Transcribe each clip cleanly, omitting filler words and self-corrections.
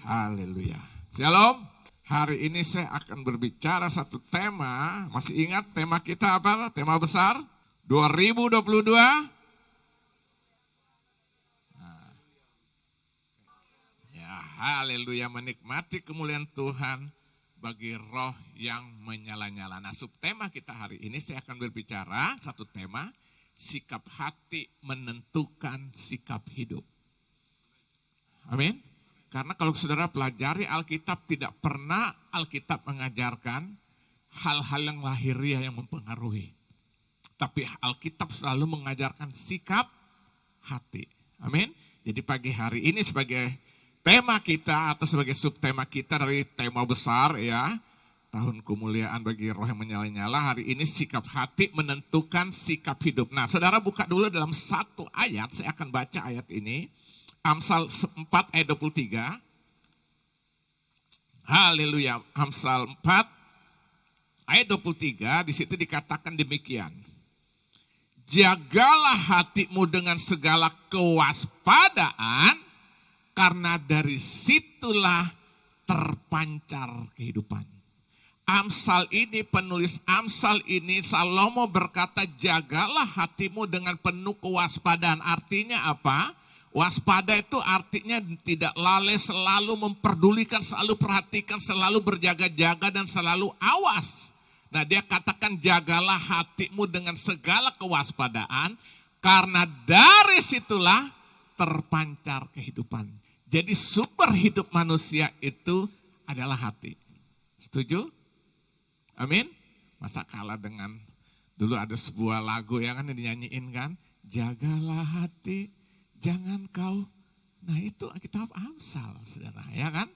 Haleluya. Shalom. Hari ini saya akan berbicara satu tema. Masih ingat tema kita apa? Tema besar 2022. Ya, haleluya, menikmati kemuliaan Tuhan bagi roh yang menyala-nyala. Nah, subtema kita hari ini saya akan berbicara satu tema, sikap hati menentukan sikap hidup. Amin. Karena kalau saudara pelajari Alkitab, tidak pernah Alkitab mengajarkan hal-hal yang lahiriah yang mempengaruhi. Tapi Alkitab selalu mengajarkan sikap hati. Amin. Jadi pagi hari ini sebagai tema kita atau sebagai subtema kita dari tema besar ya, tahun kemuliaan bagi roh yang menyala-nyala, hari ini sikap hati menentukan sikap hidup. Nah, saudara buka dulu dalam satu ayat, saya akan baca ayat ini. Amsal 4 ayat 23. Haleluya. Amsal 4 ayat 23, di situ dikatakan demikian. Jagalah hatimu dengan segala kewaspadaan, karena dari situlah terpancar kehidupan. Amsal ini, penulis Amsal ini, Salomo berkata, jagalah hatimu dengan penuh kewaspadaan. Artinya apa? Waspada itu artinya tidak lalai, selalu memperdulikan, selalu perhatikan, selalu berjaga-jaga dan selalu awas. Nah, dia katakan jagalah hatimu dengan segala kewaspadaan, karena dari situlah terpancar kehidupan. Jadi sumber hidup manusia itu adalah hati. Setuju? Amin? Masa kalah dengan, dulu ada sebuah lagu yang kan dinyanyiin kan, jagalah hati, jangan kau, nah itu kitab Amsal, saudara, ya kan?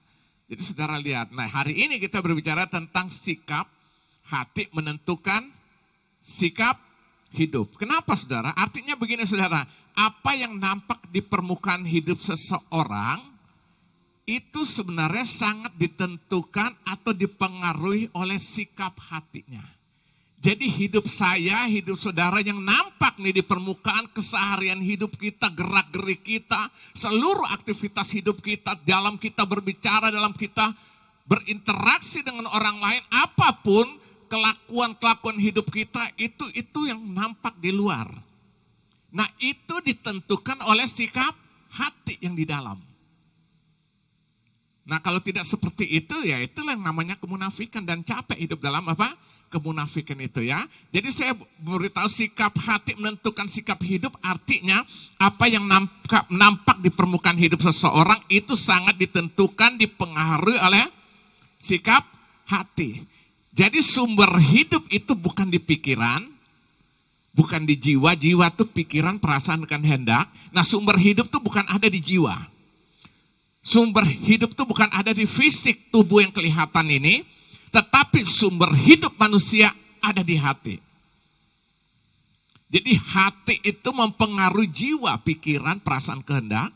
Jadi saudara lihat, nah hari ini kita berbicara tentang sikap hati menentukan sikap hidup. Kenapa saudara? Artinya begini saudara, apa yang nampak di permukaan hidup seseorang, itu sebenarnya sangat ditentukan atau dipengaruhi oleh sikap hatinya. Jadi hidup saya, hidup saudara yang nampak nih di permukaan keseharian hidup kita, gerak-gerik kita, seluruh aktivitas hidup kita, dalam kita berbicara, dalam kita berinteraksi dengan orang lain, apapun kelakuan-kelakuan hidup kita, itu yang nampak di luar. Nah itu ditentukan oleh sikap hati yang di dalam. Nah kalau tidak seperti itu, ya itulah yang namanya kemunafikan dan capek hidup dalam apa? Kemunafikan itu ya. Jadi saya beritahu sikap hati menentukan sikap hidup, artinya apa yang nampak di permukaan hidup seseorang itu sangat ditentukan, dipengaruhi oleh sikap hati. Jadi sumber hidup itu bukan di pikiran, bukan di jiwa. Jiwa itu pikiran, perasaan, dan kehendak. Nah sumber hidup itu bukan ada di jiwa. Sumber hidup itu bukan ada di fisik tubuh yang kelihatan ini, tetapi sumber hidup manusia ada di hati. Jadi hati itu mempengaruhi jiwa, pikiran, perasaan, kehendak.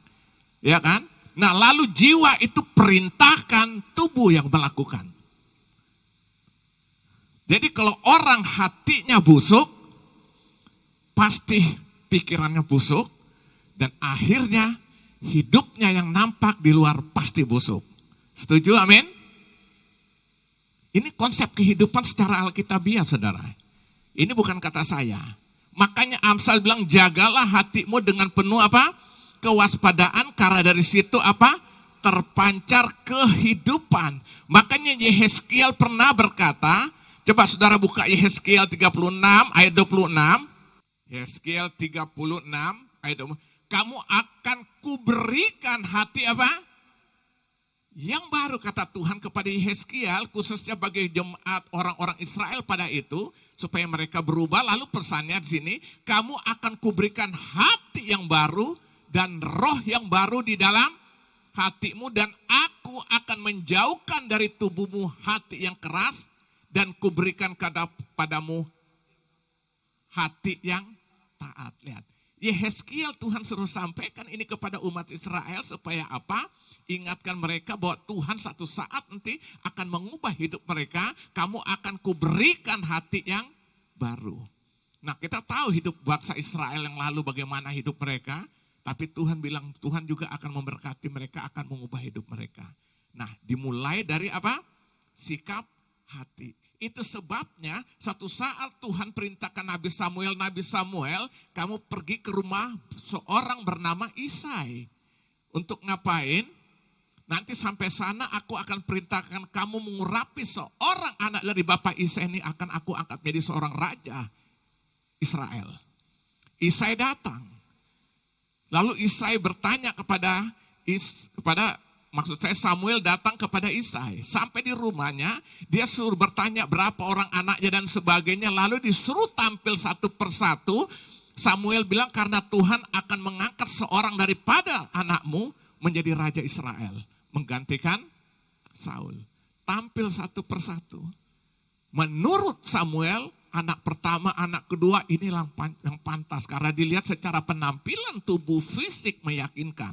Ya kan? Nah lalu jiwa itu perintahkan tubuh yang melakukan. Jadi kalau orang hatinya busuk, pasti pikirannya busuk. Dan akhirnya hidupnya yang nampak di luar pasti busuk. Setuju? Amin? Ini konsep kehidupan secara alkitabiah, saudara. Ini bukan kata saya. Makanya Amsal bilang jagalah hatimu dengan penuh apa? Kewaspadaan, karena dari situ apa? Terpancar kehidupan. Makanya Yehezkiel pernah berkata, coba saudara buka Yehezkiel 36 ayat 26. Yehezkiel 36 ayat 26. Kamu akan kuberikan hati apa? Yang baru, kata Tuhan kepada Yehezkiel, khususnya bagi jemaat orang-orang Israel pada itu, supaya mereka berubah. Lalu pesannya di sini, kamu akan kuberikan hati yang baru dan roh yang baru di dalam hatimu, dan aku akan menjauhkan dari tubuhmu hati yang keras, dan kuberikan padamu hati yang taat. Lihat, Yehezkiel Tuhan suruh sampaikan ini kepada umat Israel supaya apa? Ingatkan mereka bahwa Tuhan satu saat nanti akan mengubah hidup mereka. Kamu akan kuberikan hati yang baru. Nah kita tahu hidup bangsa Israel yang lalu bagaimana hidup mereka. Tapi Tuhan bilang Tuhan juga akan memberkati mereka, akan mengubah hidup mereka. Nah, dimulai dari apa? Sikap hati. Itu sebabnya suatu saat Tuhan perintahkan Nabi Samuel, kamu pergi ke rumah seorang bernama Isai. Untuk ngapain? Nanti sampai sana aku akan perintahkan kamu mengurapi seorang anak dari bapak Isai ini, akan aku angkat menjadi seorang raja Israel. Isai datang. Lalu Isai bertanya kepada Samuel datang kepada Isai. Sampai di rumahnya, dia suruh bertanya berapa orang anaknya dan sebagainya. Lalu disuruh tampil satu persatu. Samuel bilang, karena Tuhan akan mengangkat seorang daripada anakmu menjadi raja Israel. Menggantikan Saul. Tampil satu persatu. Menurut Samuel, anak pertama, anak kedua inilah yang pantas. Karena dilihat secara penampilan tubuh fisik meyakinkan.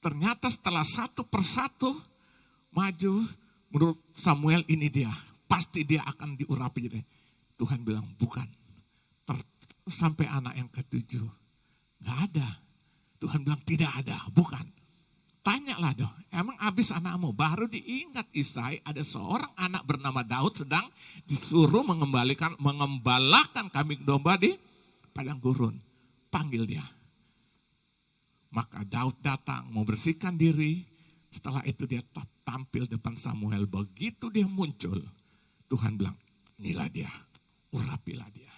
Ternyata setelah satu persatu maju, menurut Samuel ini dia. Pasti dia akan diurapi. Tuhan bilang bukan. Sampai anak yang ketujuh. Gak ada. Tuhan bilang tidak ada, bukan. Tanyalah dong, emang habis anakmu? Baru diingat Isai ada seorang anak bernama Daud sedang disuruh mengembalakan kambing domba di padang gurun. Panggil dia. Maka Daud datang mau bersihkan diri. Setelah itu dia tampil depan Samuel. Begitu dia muncul, Tuhan bilang, inilah dia, urapilah dia.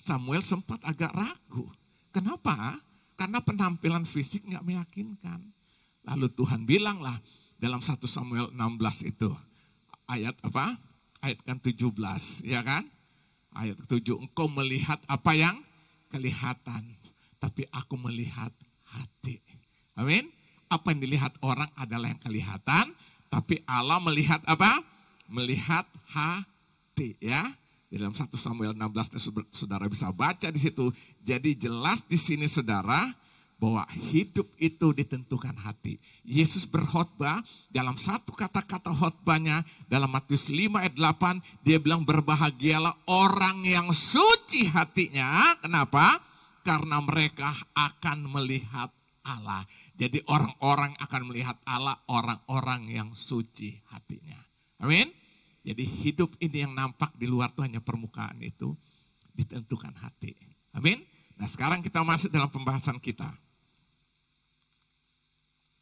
Samuel sempat agak ragu. Kenapa? Karena penampilan fisik gak meyakinkan. Lalu Tuhan bilanglah dalam 1 Samuel 16 itu. Ayat apa? Ayat kan 17, ya kan? Ayat 7, engkau melihat apa yang kelihatan. Tapi aku melihat hati. Amin. Apa yang dilihat orang adalah yang kelihatan, tapi Allah melihat apa? Melihat hati, ya. Di dalam 1 Samuel 16 saudara bisa baca di situ. Jadi jelas di sini saudara bahwa hidup itu ditentukan hati. Yesus berkhotbah dalam satu kata-kata khotbahnya dalam Matius 5 ayat 8 dia bilang berbahagialah orang yang suci hatinya. Kenapa? Karena mereka akan melihat Allah. Jadi orang-orang akan melihat Allah, orang-orang yang suci hatinya. Amin. Jadi hidup ini yang nampak di luar itu hanya permukaan itu ditentukan hati. Amin. Nah sekarang kita masuk dalam pembahasan kita.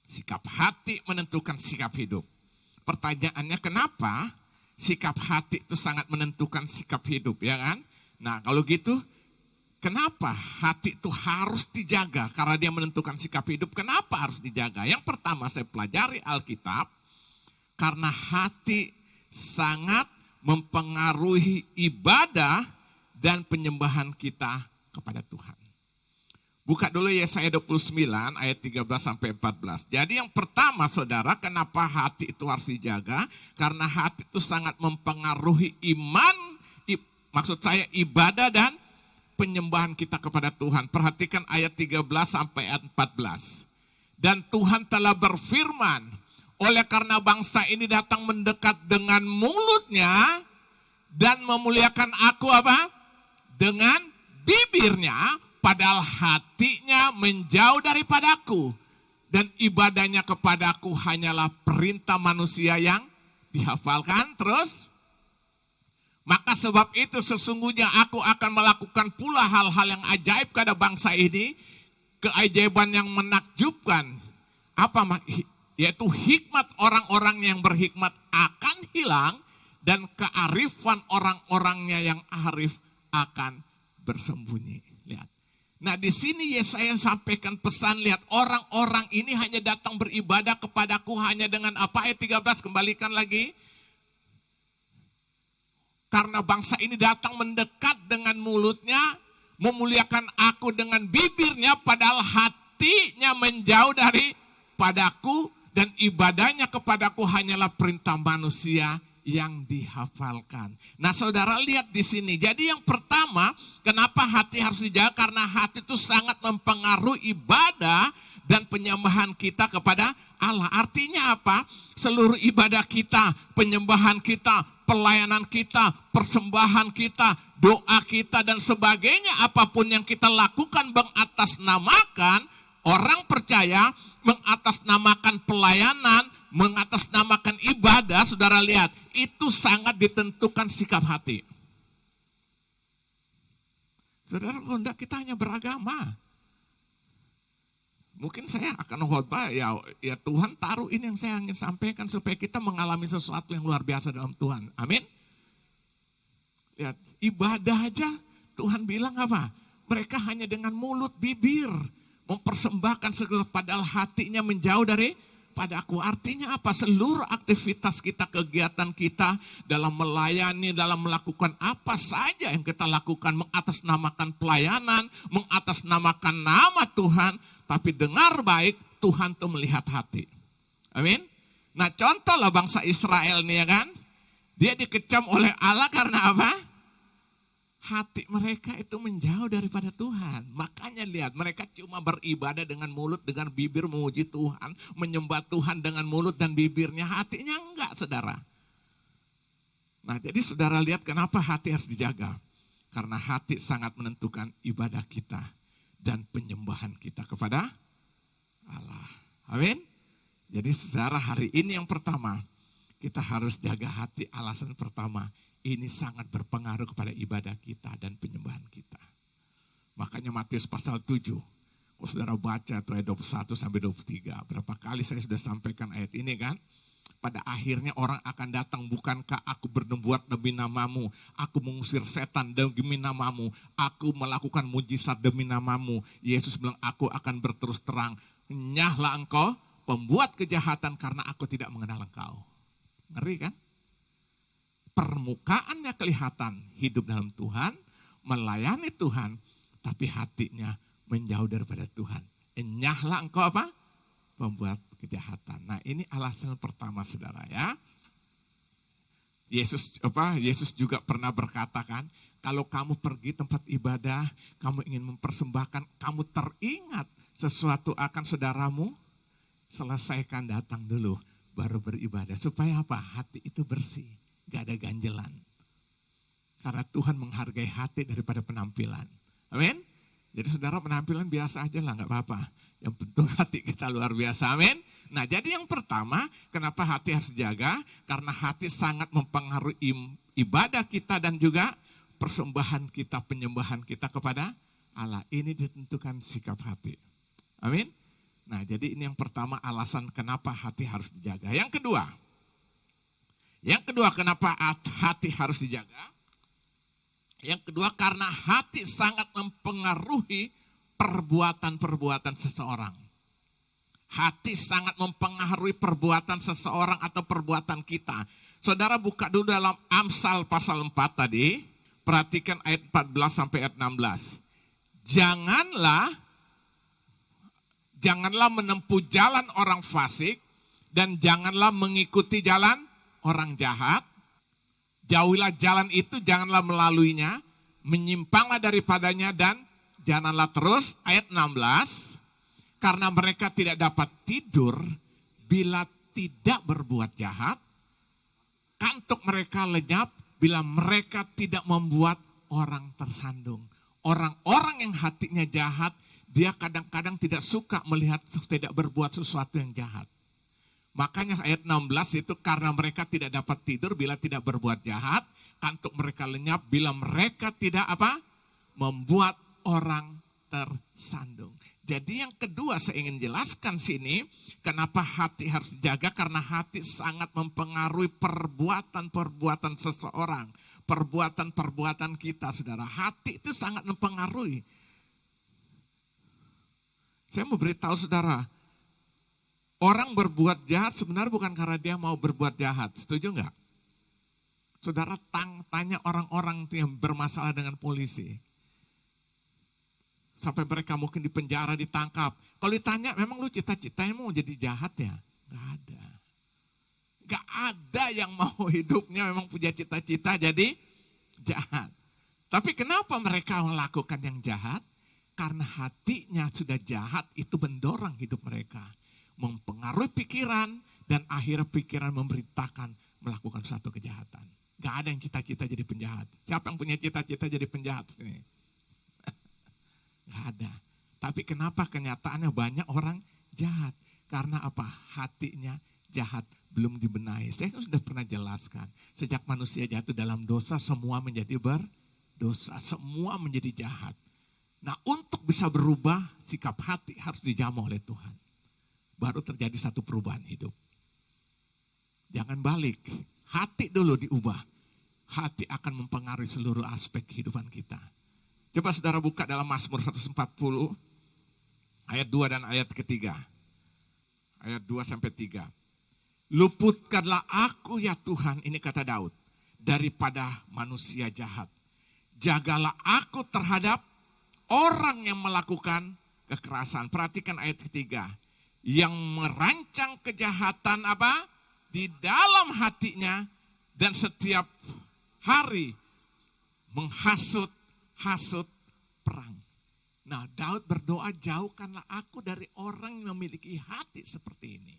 Sikap hati menentukan sikap hidup. Pertanyaannya kenapa sikap hati itu sangat menentukan sikap hidup, ya kan? Nah kalau gitu, kenapa hati itu harus dijaga? Karena dia menentukan sikap hidup, kenapa harus dijaga? Yang pertama saya pelajari Alkitab, karena hati sangat mempengaruhi ibadah dan penyembahan kita kepada Tuhan. Buka dulu Yesaya 29 ayat 13 sampai 14. Jadi yang pertama saudara, kenapa hati itu harus dijaga? Karena hati itu sangat mempengaruhi iman, maksud saya ibadah dan penyembahan kita kepada Tuhan. Perhatikan ayat 13 sampai ayat 14. Dan Tuhan telah berfirman, oleh karena bangsa ini datang mendekat dengan mulutnya dan memuliakan aku apa? Dengan bibirnya, padahal hatinya menjauh daripadaku. Dan ibadahnya kepadaku hanyalah perintah manusia yang dihafalkan. Terus, maka sebab itu sesungguhnya aku akan melakukan pula hal-hal yang ajaib pada bangsa ini. Keajaiban yang menakjubkan. Apa? Yaitu hikmat orang-orang yang berhikmat akan hilang. Dan kearifan orang-orangnya yang arif akan bersembunyi. Lihat. Nah di sini Yesaya sampaikan pesan, lihat orang-orang ini hanya datang beribadah kepadaku hanya dengan apa? Ayat 13 kembalikan lagi. Karena bangsa ini datang mendekat dengan mulutnya, memuliakan aku dengan bibirnya, padahal hatinya menjauh daripadaku dan ibadahnya kepadaku hanyalah perintah manusia yang dihafalkan. Nah saudara lihat di sini. Jadi yang pertama, kenapa hati harus dijaga? Karena hati itu sangat mempengaruhi ibadah dan penyembahan kita kepada Allah. Artinya apa? Seluruh ibadah kita, penyembahan kita, pelayanan kita, persembahan kita, doa kita dan sebagainya, apapun yang kita lakukan mengatasnamakan orang percaya, mengatasnamakan pelayanan, mengatasnamakan ibadah, saudara lihat, itu sangat ditentukan sikap hati. Saudara, kalau enggak kita hanya beragama. Mungkin saya akan khotbah, ya Tuhan taruh ini yang saya ingin sampaikan supaya kita mengalami sesuatu yang luar biasa dalam Tuhan. Amin. Lihat, ibadah aja Tuhan bilang apa? Mereka hanya dengan mulut, bibir mempersembahkan segala, padahal hatinya menjauh dari pada aku. Artinya apa? Seluruh aktivitas kita, kegiatan kita dalam melayani, dalam melakukan apa saja yang kita lakukan, mengatasnamakan pelayanan, mengatasnamakan nama Tuhan, tapi dengar baik, Tuhan tuh melihat hati. Amin. Nah, contohlah bangsa Israel nih ya kan, dia dikecam oleh Allah karena apa? Hati mereka itu menjauh daripada Tuhan. Makanya lihat, mereka cuma beribadah dengan mulut, dengan bibir memuji Tuhan, menyembah Tuhan dengan mulut dan bibirnya, hatinya enggak, saudara. Nah, jadi saudara lihat kenapa hati harus dijaga. Karena hati sangat menentukan ibadah kita dan penyembahan kita kepada Allah. Amin. Jadi saudara, hari ini yang pertama, kita harus jaga hati. Alasan pertama, ini sangat berpengaruh kepada ibadah kita dan penyembahan kita. Makanya Matius pasal 7, kalau saudara baca tuh ayat 21 sampai 23, berapa kali saya sudah sampaikan ayat ini kan. Pada akhirnya orang akan datang, bukankah aku berbuat demi namamu, aku mengusir setan demi namamu, aku melakukan mujizat demi namamu. Yesus bilang, aku akan berterus terang, nyahlah engkau pembuat kejahatan karena aku tidak mengenal engkau. Ngeri kan? Permukaannya kelihatan hidup dalam Tuhan, melayani Tuhan, tapi hatinya menjauh daripada Tuhan. Enyahlah engkau apa? Pembuat kejahatan. Nah, ini alasan pertama saudara ya. Yesus juga pernah berkata kan, kalau kamu pergi tempat ibadah, kamu ingin mempersembahkan, kamu teringat sesuatu akan saudaramu, selesaikan datang dulu, baru beribadah. Supaya apa? Hati itu bersih. Gak ada ganjelan. Karena Tuhan menghargai hati daripada penampilan. Amin. Jadi saudara, penampilan biasa aja lah, gak apa-apa. Yang penting hati kita luar biasa. Amin. Nah, jadi yang pertama, kenapa hati harus dijaga? Karena hati sangat mempengaruhi ibadah kita dan juga persembahan kita, penyembahan kita kepada Allah. Ini ditentukan sikap hati. Amin. Nah, jadi ini yang pertama, alasan kenapa hati harus dijaga. Yang kedua, kenapa hati harus dijaga? Yang kedua, karena hati sangat mempengaruhi perbuatan-perbuatan seseorang. Hati sangat mempengaruhi perbuatan seseorang atau perbuatan kita. Saudara buka dulu dalam Amsal pasal 4 tadi. Perhatikan ayat 14 sampai ayat 16. Janganlah menempuh jalan orang fasik dan janganlah mengikuti jalan orang jahat. Jauhilah jalan itu, janganlah melaluinya, menyimpanglah daripadanya dan janganlah terus. Ayat 16, karena mereka tidak dapat tidur bila tidak berbuat jahat, kantuk mereka lenyap bila mereka tidak membuat orang tersandung. Orang-orang yang hatinya jahat, dia kadang-kadang tidak suka melihat, tidak berbuat sesuatu yang jahat. Makanya ayat 16 itu, karena mereka tidak dapat tidur bila tidak berbuat jahat, kantuk mereka lenyap bila mereka tidak membuat orang tersandung. Jadi yang kedua saya ingin jelaskan sini, kenapa hati harus dijaga, karena hati sangat mempengaruhi perbuatan-perbuatan seseorang, perbuatan-perbuatan kita, saudara. Hati itu sangat mempengaruhi. Saya mau beritahu saudara, orang berbuat jahat sebenarnya bukan karena dia mau berbuat jahat. Setuju enggak? Saudara tanya orang-orang yang bermasalah dengan polisi. Sampai mereka mungkin di penjara, ditangkap. Kalau ditanya, memang lu cita-citanya mau jadi jahat ya? Enggak ada. Enggak ada yang mau hidupnya memang punya cita-cita jadi jahat. Tapi kenapa mereka melakukan yang jahat? Karena hatinya sudah jahat, itu mendorong hidup mereka. Mempengaruhi pikiran, dan akhirnya pikiran memerintahkan melakukan suatu kejahatan. Gak ada yang cita-cita jadi penjahat. Siapa yang punya cita-cita jadi penjahat sini? Gak ada. Tapi kenapa kenyataannya banyak orang jahat? Karena apa? Hatinya jahat belum dibenahi. Saya kan sudah pernah jelaskan, sejak manusia jatuh dalam dosa, semua menjadi berdosa, semua menjadi jahat. Nah, untuk bisa berubah, sikap hati harus dijamah oleh Tuhan. Baru terjadi satu perubahan hidup. Jangan balik, hati dulu diubah. Hati akan mempengaruhi seluruh aspek kehidupan kita. Coba saudara buka dalam Mazmur 140, ayat 2 dan ayat ketiga. Ayat 2 sampai 3. Luputkanlah aku ya Tuhan, ini kata Daud, daripada manusia jahat. Jagalah aku terhadap orang yang melakukan kekerasan. Perhatikan ayat ketiga. Yang merancang kejahatan apa? Di dalam hatinya dan setiap hari menghasut perang. Nah, Daud berdoa, jauhkanlah aku dari orang yang memiliki hati seperti ini.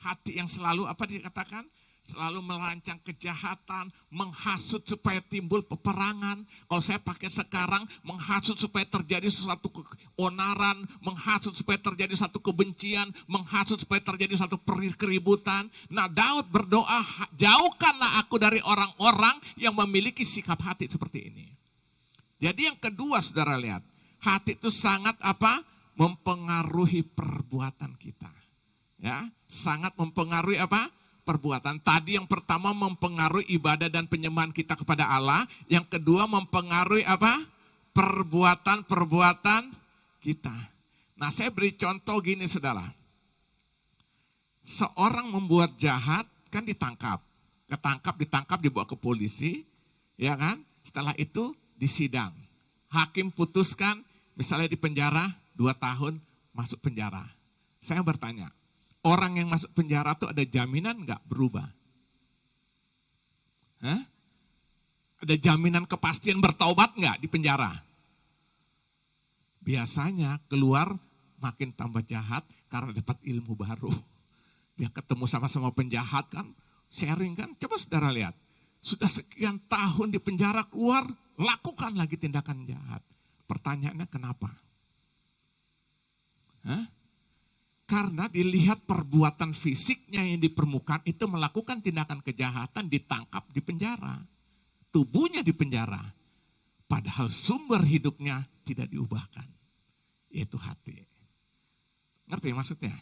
Hati yang selalu apa dikatakan? Selalu merancang kejahatan, menghasut supaya timbul peperangan. Kalau saya pakai sekarang, menghasut supaya terjadi sesuatu keonaran, menghasut supaya terjadi satu kebencian, menghasut supaya terjadi satu keributan. Nah, Daud berdoa, jauhkanlah aku dari orang-orang yang memiliki sikap hati seperti ini. Jadi yang kedua, saudara lihat, hati itu sangat apa? Mempengaruhi perbuatan kita. Ya, sangat mempengaruhi apa? Perbuatan. Tadi yang pertama mempengaruhi ibadah dan penyembahan kita kepada Allah. Yang kedua mempengaruhi apa? Perbuatan kita. Nah, saya beri contoh gini saudara. Seorang membuat jahat kan ditangkap. Ditangkap dibawa ke polisi. Ya kan? Setelah itu disidang. Hakim putuskan misalnya di penjara 2 tahun masuk penjara. Saya bertanya, orang yang masuk penjara itu ada jaminan nggak berubah? Hah? Ada jaminan kepastian bertaubat nggak di penjara? Biasanya keluar makin tambah jahat karena dapat ilmu baru. Dia ketemu sama-sama penjahat kan, sharing kan. Coba saudara lihat, sudah sekian tahun di penjara keluar, lakukan lagi tindakan jahat. Pertanyaannya kenapa? Hah? Karena dilihat perbuatan fisiknya yang di permukaan itu melakukan tindakan kejahatan, ditangkap di penjara. Tubuhnya di penjara. Padahal sumber hidupnya tidak diubahkan. Yaitu hati. Ngerti maksudnya?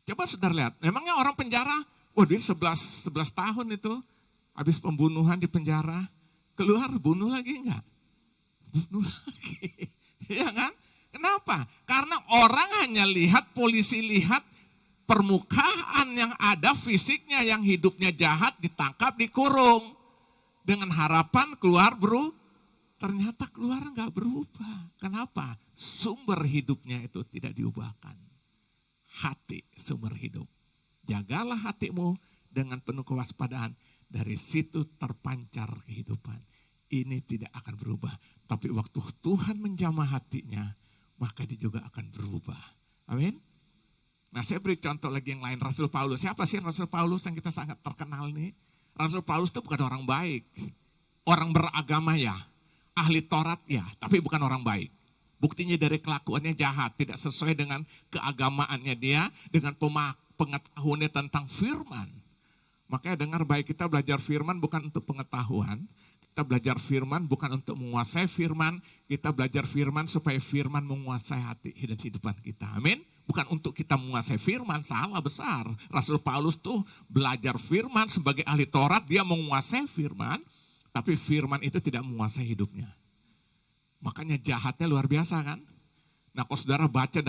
Coba saudara lihat, memangnya orang penjara, dia 11 tahun itu, habis pembunuhan di penjara, keluar bunuh lagi enggak? Bunuh lagi. Ya kan? Kenapa? Karena orang hanya lihat, polisi lihat permukaan yang ada, fisiknya yang hidupnya jahat, ditangkap, dikurung. Dengan harapan keluar ternyata keluar enggak berubah. Kenapa? Sumber hidupnya itu tidak diubahkan. Hati sumber hidup. Jagalah hatimu dengan penuh kewaspadaan. Dari situ terpancar kehidupan. Ini tidak akan berubah. Tapi waktu Tuhan menjamah hatinya, maka dia juga akan berubah. Amin. Nah, saya beri contoh lagi yang lain. Rasul Paulus. Siapa sih Rasul Paulus yang kita sangat terkenal nih? Rasul Paulus itu bukan orang baik. Orang beragama ya. Ahli Taurat ya. Tapi bukan orang baik. Buktinya dari kelakuannya jahat. Tidak sesuai dengan keagamaannya dia. Dengan pengetahuannya tentang firman. Makanya dengar baik, kita belajar firman bukan untuk pengetahuan. Kita belajar firman bukan untuk menguasai firman. Kita belajar firman supaya firman menguasai hati dan kehidupan kita. Amin. Bukan untuk kita menguasai firman, salah besar. Rasul Paulus tuh belajar firman sebagai ahli Taurat, dia menguasai firman. Tapi firman itu tidak menguasai hidupnya. Makanya jahatnya luar biasa kan. Nah, kalau saudara baca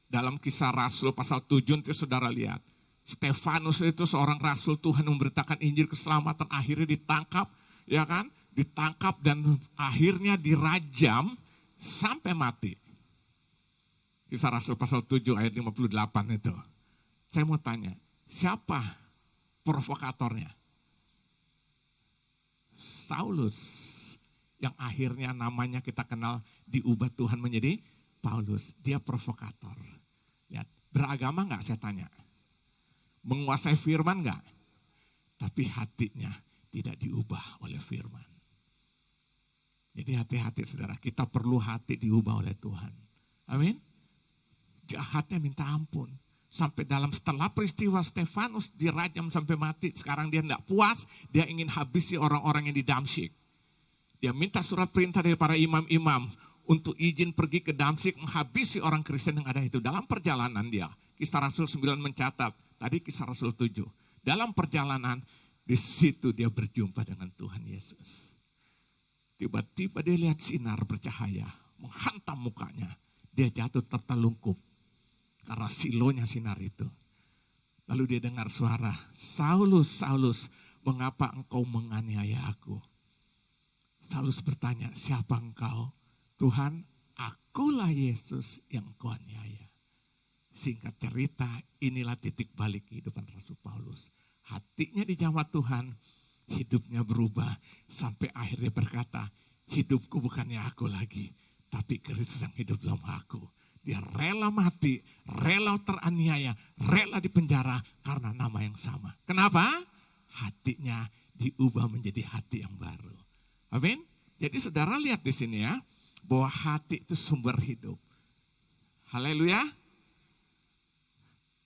dalam Kisah Rasul pasal 7, nanti saudara lihat. Stefanus itu seorang rasul Tuhan memberitakan Injil keselamatan, akhirnya ditangkap. Ya kan, ditangkap dan akhirnya dirajam sampai mati. Kisah Rasul pasal 7 ayat 58 itu. Saya mau tanya, siapa provokatornya? Saulus, yang akhirnya namanya kita kenal diubah Tuhan menjadi Paulus. Dia provokator. Lihat, beragama enggak saya tanya? Menguasai firman enggak? Tapi hatinya tidak diubah oleh firman. Jadi hati-hati saudara, kita perlu hati diubah oleh Tuhan. Amin. Jahatnya minta ampun. Sampai dalam setelah peristiwa Stefanus dirajam sampai mati, sekarang dia tidak puas, dia ingin habisi orang-orang yang di Damsyik. Dia minta surat perintah dari para imam-imam untuk izin pergi ke Damsyik menghabisi orang Kristen yang ada itu. Dalam perjalanan dia, Kisah Rasul 9 mencatat, tadi Kisah Rasul 7. Dalam perjalanan, di situ dia berjumpa dengan Tuhan Yesus. Tiba-tiba dia lihat sinar bercahaya, menghantam mukanya. Dia jatuh tertelungkup karena silonya sinar itu. Lalu dia dengar suara, Saulus, Saulus, mengapa engkau menganiaya aku? Saulus bertanya, siapa engkau? Tuhan, akulah Yesus yang kau aniaya. Singkat cerita, inilah titik balik kehidupan Rasul Paulus. Hatinya dijamah Tuhan, hidupnya berubah. Sampai akhirnya berkata, hidupku bukannya aku lagi, tapi Kristus yang hidup dalam aku. Dia rela mati, rela teraniaya, rela dipenjara karena nama yang sama. Kenapa? Hatinya diubah menjadi hati yang baru. Amin. Jadi saudara lihat di sini ya, bahwa hati itu sumber hidup. Haleluya.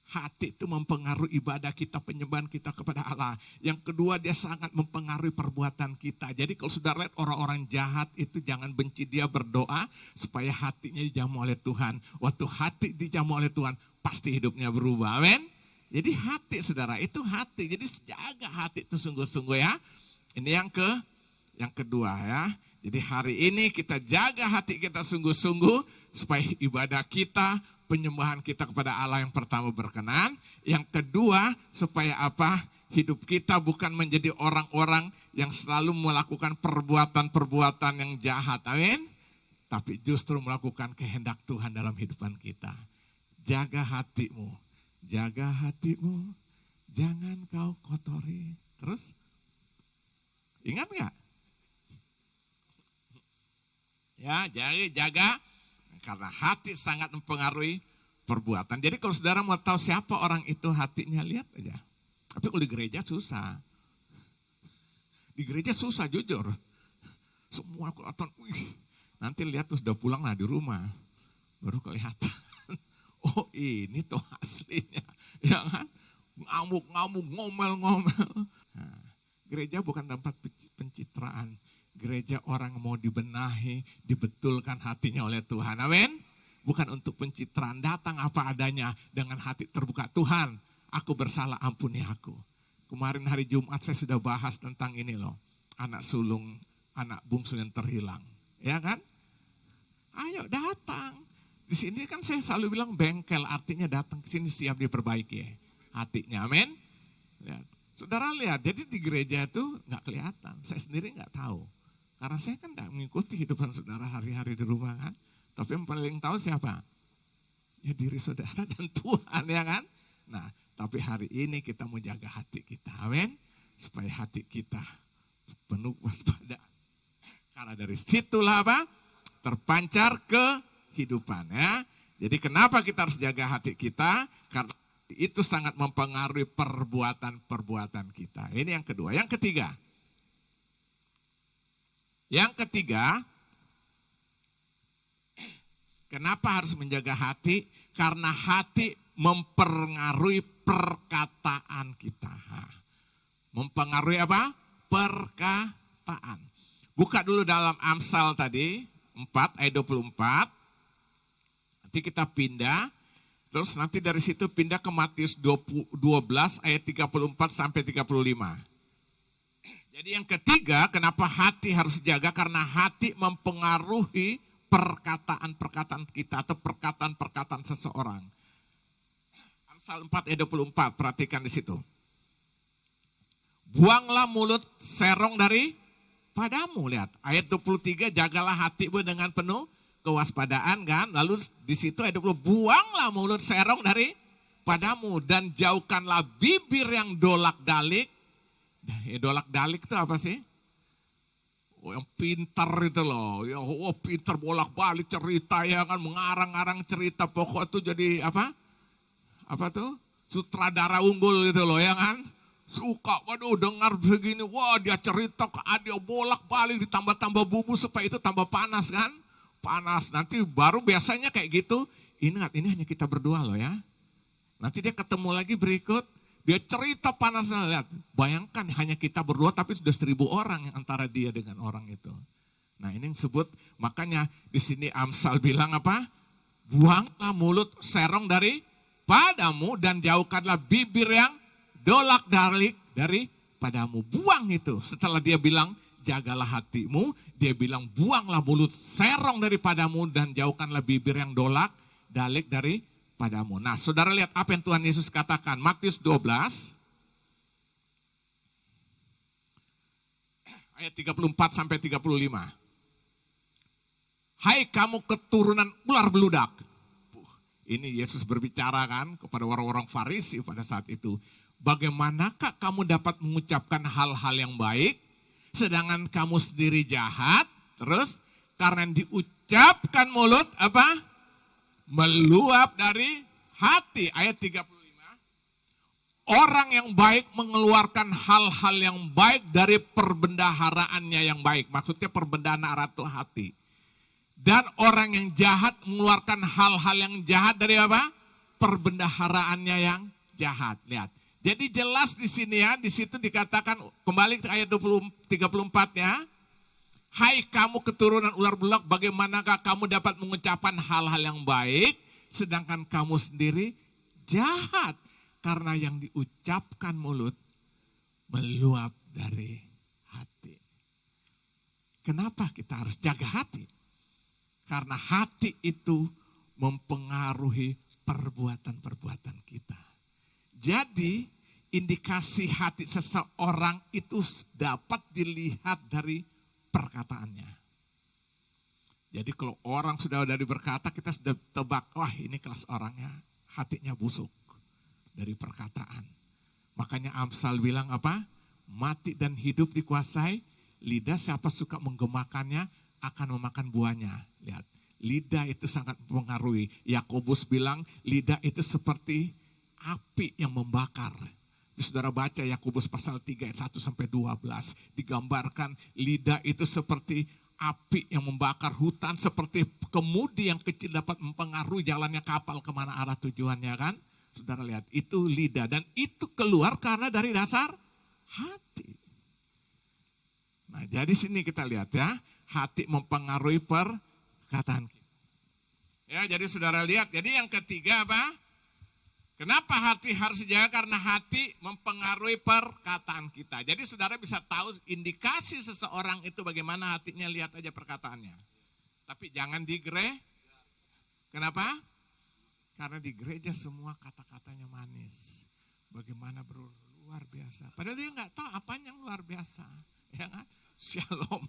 Hati itu mempengaruhi ibadah kita, penyembahan kita kepada Allah. Yang kedua, dia sangat mempengaruhi perbuatan kita. Jadi kalau saudara lihat orang-orang jahat itu jangan benci dia, berdoa supaya hatinya dijamah oleh Tuhan. Waktu hati dijamah oleh Tuhan, pasti hidupnya berubah. Amin. Jadi hati saudara, itu hati. Jadi jaga hati itu sungguh-sungguh ya. Ini yang kedua ya. Jadi hari ini kita jaga hati kita sungguh-sungguh supaya ibadah kita, penyembahan kita kepada Allah yang pertama berkenan. Yang kedua, supaya apa? Hidup kita bukan menjadi orang-orang yang selalu melakukan perbuatan-perbuatan yang jahat. Amin. Tapi justru melakukan kehendak Tuhan dalam kehidupan kita. Jaga hatimu. Jaga hatimu. Jangan kau kotori. Terus? Ingat gak? Ya, jadi jaga. Karena hati sangat mempengaruhi perbuatan. Jadi kalau saudara mau tahu siapa orang itu, hatinya lihat aja. Tapi kalau di gereja susah. Di gereja susah jujur. Semua kelihatan, nanti lihat terus udah pulang lah di rumah. Baru kelihatan. Oh ini tuh aslinya. Ya kan? Ngamuk-ngamuk, ngomel-ngomel. Nah, gereja bukan tempat pencitraan. Gereja orang mau dibenahi, dibetulkan hatinya oleh Tuhan. Amin. Bukan untuk pencitraan, datang apa adanya dengan hati terbuka. Tuhan, aku bersalah, ampuni aku. Kemarin hari Jumat saya sudah bahas tentang ini loh. Anak sulung, anak bungsu yang terhilang. Ya kan? Ayo datang. Di sini kan saya selalu bilang bengkel, artinya datang ke sini siap diperbaiki hatinya. Amin. Lihat. Saudara lihat, jadi di gereja itu nggak kelihatan. Saya sendiri nggak tahu. Karena saya kan tidak mengikuti kehidupan saudara hari-hari di rumah kan. Tapi yang paling tahu siapa? Ya diri saudara dan Tuhan ya kan. Nah tapi hari ini kita mau jaga hati kita. Amin. Supaya hati kita penuh waspada. Karena dari situlah apa? Terpancar kehidupan ya. Jadi kenapa kita harus jaga hati kita? Karena itu sangat mempengaruhi perbuatan-perbuatan kita. Ini yang kedua. Yang ketiga. Kenapa harus menjaga hati? Karena hati mempengaruhi perkataan kita. Mempengaruhi apa? Perkataan. Buka dulu dalam Amsal tadi, 4 ayat 24. Nanti kita pindah. Terus nanti dari situ pindah ke Matius 12 ayat 34 sampai 35. Jadi yang ketiga, kenapa hati harus dijaga? Karena hati mempengaruhi perkataan-perkataan kita atau perkataan-perkataan seseorang. Amsal 4 ayat 24, perhatikan di situ. Buanglah mulut serong dari padamu, lihat. Ayat 23, jagalah hatimu dengan penuh kewaspadaan kan. Lalu di situ ayat 20, buanglah mulut serong dari padamu dan jauhkanlah bibir yang dolak-dalik. Dolak-dalik itu apa sih? Oh, yang pintar itu loh. Ya, oh, pintar bolak-balik cerita ya kan, mengarang-arang cerita, pokok itu jadi apa? Apa tuh? Sutradara unggul gitu loh ya kan. Suka, waduh dengar begini, wah dia cerita ke dia bolak-balik ditambah-tambah bumbu supaya itu tambah panas kan. Panas, nanti baru biasanya kayak gitu. Ingat, ini hanya kita berdua loh ya. Nanti dia ketemu lagi berikut, dia cerita panasnya, lihat. Bayangkan hanya kita berdua tapi sudah 1.000 orang yang antara dia dengan orang itu. Nah ini yang disebut, makanya di sini Amsal bilang apa? Buanglah mulut serong dari padamu dan jauhkanlah bibir yang dolak-dalik daripadamu. Buang itu. Setelah dia bilang jagalah hatimu, dia bilang buanglah mulut serong daripadamu dan jauhkanlah bibir yang dolak-dalik daripadamu. Nah saudara lihat apa yang Tuhan Yesus katakan. Matius 12 ayat 34 sampai 35. Hai kamu keturunan ular beludak. Ini Yesus berbicara kan kepada orang-orang Farisi pada saat itu. Bagaimanakah kamu dapat mengucapkan hal-hal yang baik, sedangkan kamu sendiri jahat? Terus karena diucapkan mulut apa? Meluap dari hati. Ayat 35. Orang yang baik mengeluarkan hal-hal yang baik dari perbendaharaannya yang baik. Maksudnya perbendahara itu hati. Dan orang yang jahat mengeluarkan hal-hal yang jahat dari apa? Perbendaharaannya yang jahat. Lihat. Jadi jelas di sini ya, di situ dikatakan kembali ke ayat 34-nya. Hai kamu keturunan ular beludak, bagaimanakah kamu dapat mengucapkan hal-hal yang baik, sedangkan kamu sendiri jahat. Karena yang diucapkan mulut meluap dari hati. Kenapa kita harus jaga hati? Karena hati itu mempengaruhi perbuatan-perbuatan kita. Jadi indikasi hati seseorang itu dapat dilihat dari perkataannya. Jadi kalau orang sudah dari berkata, kita sudah tebak, wah ini kelas orangnya hatinya busuk dari perkataan. Makanya Amsal bilang apa? Mati dan hidup dikuasai lidah, siapa suka menggemakannya akan memakan buahnya. Lihat, lidah itu sangat mempengaruhi. Yakobus bilang lidah itu seperti api yang membakar. Saudara baca Yakobus pasal 3 ayat 1 sampai 12. Digambarkan lidah itu seperti api yang membakar, hutan seperti kemudi yang kecil dapat mempengaruhi jalannya kapal kemana arah tujuannya kan. Saudara lihat, itu lidah dan itu keluar karena dari dasar hati. Nah jadi sini kita lihat ya, hati mempengaruhi perkataan kita. Ya jadi saudara lihat, jadi yang ketiga apa? Kenapa hati harus dijaga? Karena hati mempengaruhi perkataan kita. Jadi saudara bisa tahu indikasi seseorang itu bagaimana hatinya, lihat aja perkataannya. Tapi jangan Kenapa? Karena di gereja semua kata-katanya manis. Bagaimana luar biasa. Padahal dia nggak tahu apanya yang luar biasa. Ya kan? Shalom.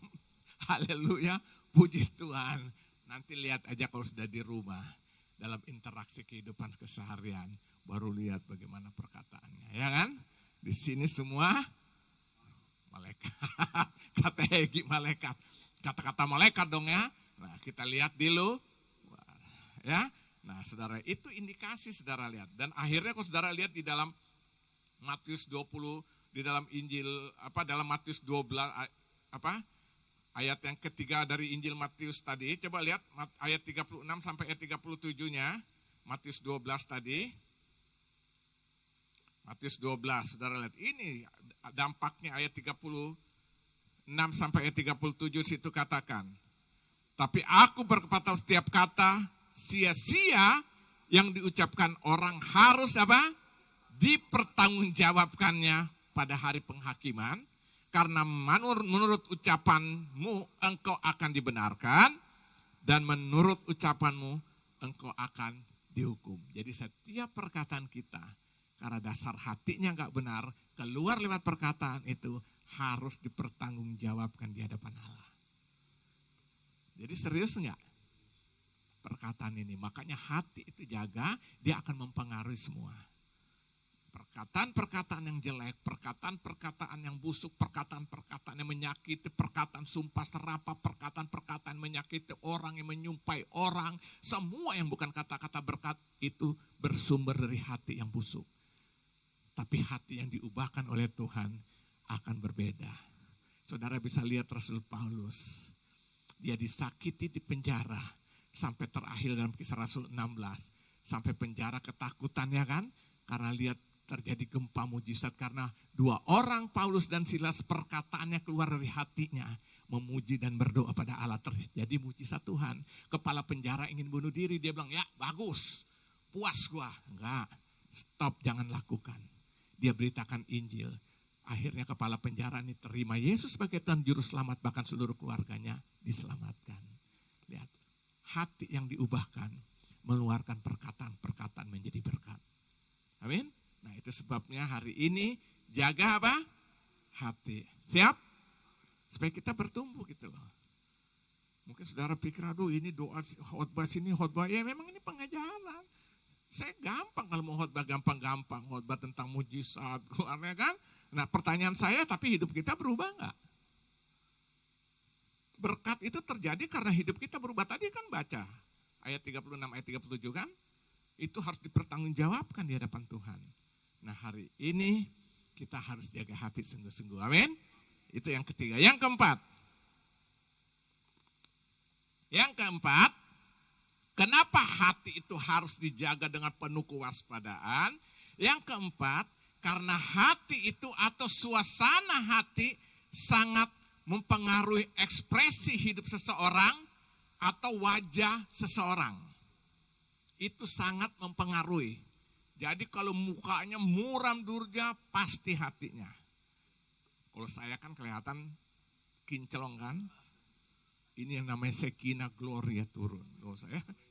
Haleluya. Puji Tuhan. Nanti lihat aja kalau sudah di rumah. Dalam interaksi kehidupan keseharian. Baru lihat bagaimana perkataannya. Ya kan? Di sini semua malaikat. Kata Hegi malaikat. Kata-kata malaikat dong ya. Nah kita lihat dulu. Ya. Nah saudara itu indikasi saudara lihat. Dan akhirnya kalau saudara lihat di dalam Matius 20, di dalam Injil, dalam Matius 12, ayat yang ketiga dari Injil Matius tadi. Coba lihat ayat 36 sampai ayat 37-nya. Matius 12 tadi. Matius 12, saudara lihat. Ini dampaknya ayat 36 sampai ayat 37 situ katakan. Tapi aku berkata setiap kata sia-sia yang diucapkan orang harus dipertanggungjawabkannya pada hari penghakiman. Karena menurut ucapanmu engkau akan dibenarkan dan menurut ucapanmu engkau akan dihukum. Jadi setiap perkataan kita karena dasar hatinya enggak benar, keluar lewat perkataan itu harus dipertanggungjawabkan di hadapan Allah. Jadi serius enggak? Perkataan ini, makanya hati itu jaga, dia akan mempengaruhi semua. Perkataan-perkataan yang jelek, perkataan-perkataan yang busuk, perkataan-perkataan yang menyakiti, perkataan sumpah serapah, perkataan-perkataan menyakiti orang, yang menyumpai orang, semua yang bukan kata-kata berkat itu bersumber dari hati yang busuk. Tapi hati yang diubahkan oleh Tuhan akan berbeda. Saudara bisa lihat Rasul Paulus, dia disakiti di penjara, sampai terakhir dalam Kisah Rasul 16. sampai penjara ketakutan ya kan, karena lihat terjadi gempa mujizat karena 2 orang Paulus dan Silas perkataannya keluar dari hatinya, memuji dan berdoa pada Allah, terjadi mujizat Tuhan. Kepala penjara ingin bunuh diri, dia bilang, ya bagus, puas gua. Enggak, stop, jangan lakukan. Dia beritakan Injil. Akhirnya kepala penjara ini terima Yesus sebagai Tuhan Juru Selamat, bahkan seluruh keluarganya diselamatkan. Lihat, hati yang diubahkan mengeluarkan perkataan-perkataan menjadi berkat. Amin. Nah itu sebabnya hari ini jaga apa? Hati. Siap? Supaya kita bertumbuh gitu loh. Mungkin saudara pikir, aduh ini doa khotbah sini, khotbah. Ya memang ini pengajaran. Saya gampang kalau mau khotbah, gampang-gampang. Khotbah tentang mujizat, keluarnya kan. Nah pertanyaan saya, tapi hidup kita berubah enggak? Berkat itu terjadi karena hidup kita berubah. Tadi kan baca ayat 36, ayat 37 kan. Itu harus dipertanggungjawabkan di hadapan Tuhan. Nah hari ini kita harus jaga hati sungguh-sungguh. Amin. Itu yang ketiga. Yang keempat, kenapa hati itu harus dijaga dengan penuh kewaspadaan? Yang keempat, karena hati itu atau suasana hati sangat mempengaruhi ekspresi hidup seseorang atau wajah seseorang. Itu sangat mempengaruhi. Jadi kalau mukanya muram durja, pasti hatinya. Kalau saya kan kelihatan kinclong kan. Ini yang namanya Shekinah Gloria turun.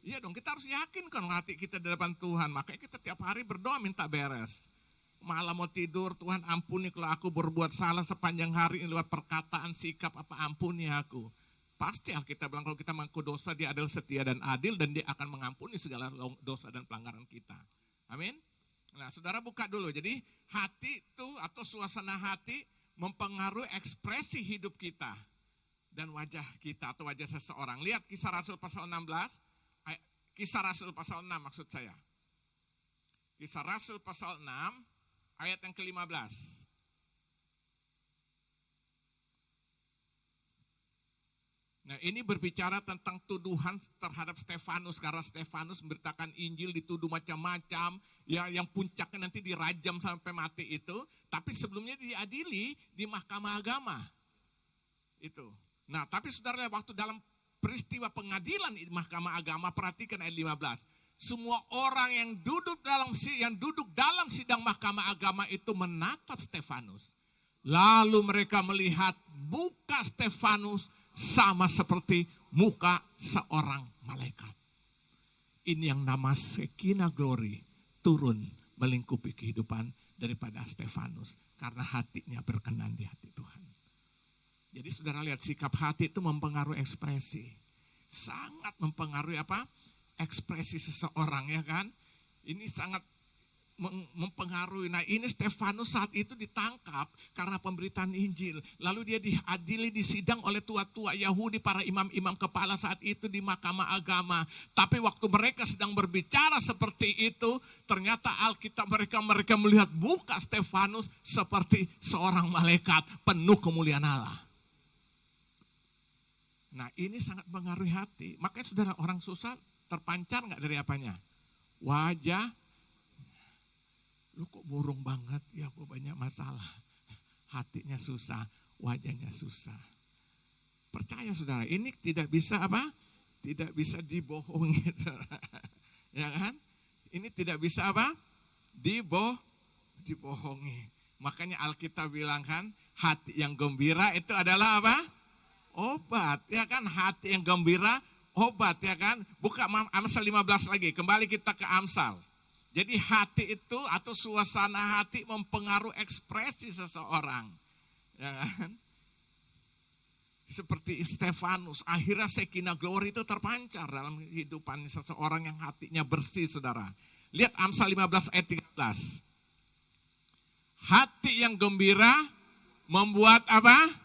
Iya dong, kita harus yakin kan hati kita di depan Tuhan. Makanya kita tiap hari berdoa minta beres. Malam mau tidur, Tuhan ampuni kalau aku berbuat salah sepanjang hari ini lewat perkataan, sikap, apa ampuni aku. Pasti Alkitab bilang kalau kita mengaku dosa, Dia adalah setia dan adil dan Dia akan mengampuni segala dosa dan pelanggaran kita. Amin. Nah saudara buka dulu, jadi hati itu atau suasana hati mempengaruhi ekspresi hidup kita dan wajah kita atau wajah seseorang. Lihat Kisah Rasul pasal 16, Kisah Rasul pasal 6 maksud saya. Kisah Rasul pasal 6 ayat yang ke-15. Nah ini berbicara tentang tuduhan terhadap Stefanus. Karena Stefanus memberitakan Injil, dituduh macam-macam. Ya, yang puncaknya nanti dirajam sampai mati itu. Tapi sebelumnya diadili di mahkamah agama. Itu. Nah tapi saudara, waktu dalam peristiwa pengadilan di mahkamah agama, perhatikan ayat 15. Semua orang yang duduk dalam sidang mahkamah agama itu menatap Stefanus. Lalu mereka melihat muka Stefanus sama seperti muka seorang malaikat. Ini yang nama Shekinah Glory turun melingkupi kehidupan daripada Stefanus. Karena hatinya berkenan di hati Tuhan. Jadi saudara lihat, sikap hati itu mempengaruhi ekspresi. Sangat mempengaruhi apa? Ekspresi seseorang ya kan. Ini sangat mempengaruhi. Nah ini Stefanus saat itu ditangkap karena pemberitaan Injil. Lalu dia diadili di sidang oleh tua-tua Yahudi, para imam-imam kepala saat itu di mahkamah agama. Tapi waktu mereka sedang berbicara seperti itu, ternyata Alkitab mereka melihat muka Stefanus seperti seorang malaikat penuh kemuliaan Allah. Nah ini sangat mempengaruhi hati. Makanya saudara, orang susah terpancar gak dari apanya? Wajah. Lu kok murung banget, ya kok banyak masalah. Hatinya susah, wajahnya susah. Percaya saudara, ini tidak bisa apa? Tidak bisa dibohongi saudara. Ya kan? Ini tidak bisa apa? Dibohongi. Makanya Alkitab bilang kan, hati yang gembira itu adalah apa? Obat, ya kan? Hati yang gembira, obat ya kan? Buka Amsal 15 lagi, kembali kita ke Amsal. Jadi hati itu atau suasana hati mempengaruhi ekspresi seseorang. Ya kan? Seperti Stefanus, akhirnya Shekinah Glory itu terpancar dalam kehidupan seseorang yang hatinya bersih saudara. Lihat Amsal 15 ayat 13. Hati yang gembira membuat apa?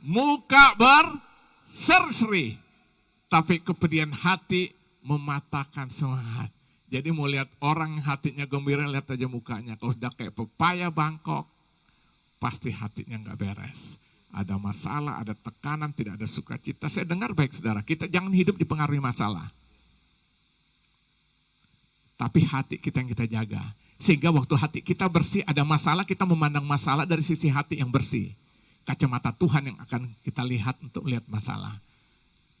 Muka berseri-seri. Tapi kepedihan hati mematahkan semangat. Jadi mau lihat orang yang hatinya gembira, lihat aja mukanya. Kalau sudah kayak pepaya Bangkok, pasti hatinya gak beres. Ada masalah, ada tekanan, tidak ada sukacita. Saya dengar baik saudara, kita jangan hidup dipengaruhi masalah. tapi hati kita yang kita jaga. Sehingga waktu hati kita bersih, ada masalah, kita memandang masalah dari sisi hati yang bersih. Kacamata Tuhan yang akan kita lihat untuk melihat masalah.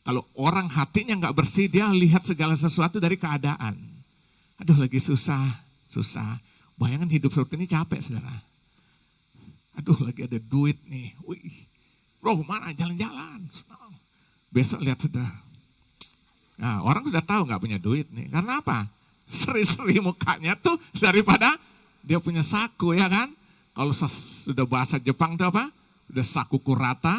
Kalau orang hatinya nggak bersih, dia lihat segala sesuatu dari keadaan. Aduh lagi susah. Bayangan hidup seperti ini capek saudara. Aduh lagi ada duit nih. Wih, bro mana jalan-jalan. Besok lihat sudah. Nah, orang sudah tahu nggak punya duit nih. Karena apa? Seri-seri mukanya tuh daripada dia punya saku ya kan. Kalau sudah bahasa Jepang itu apa? Udah saku kurata.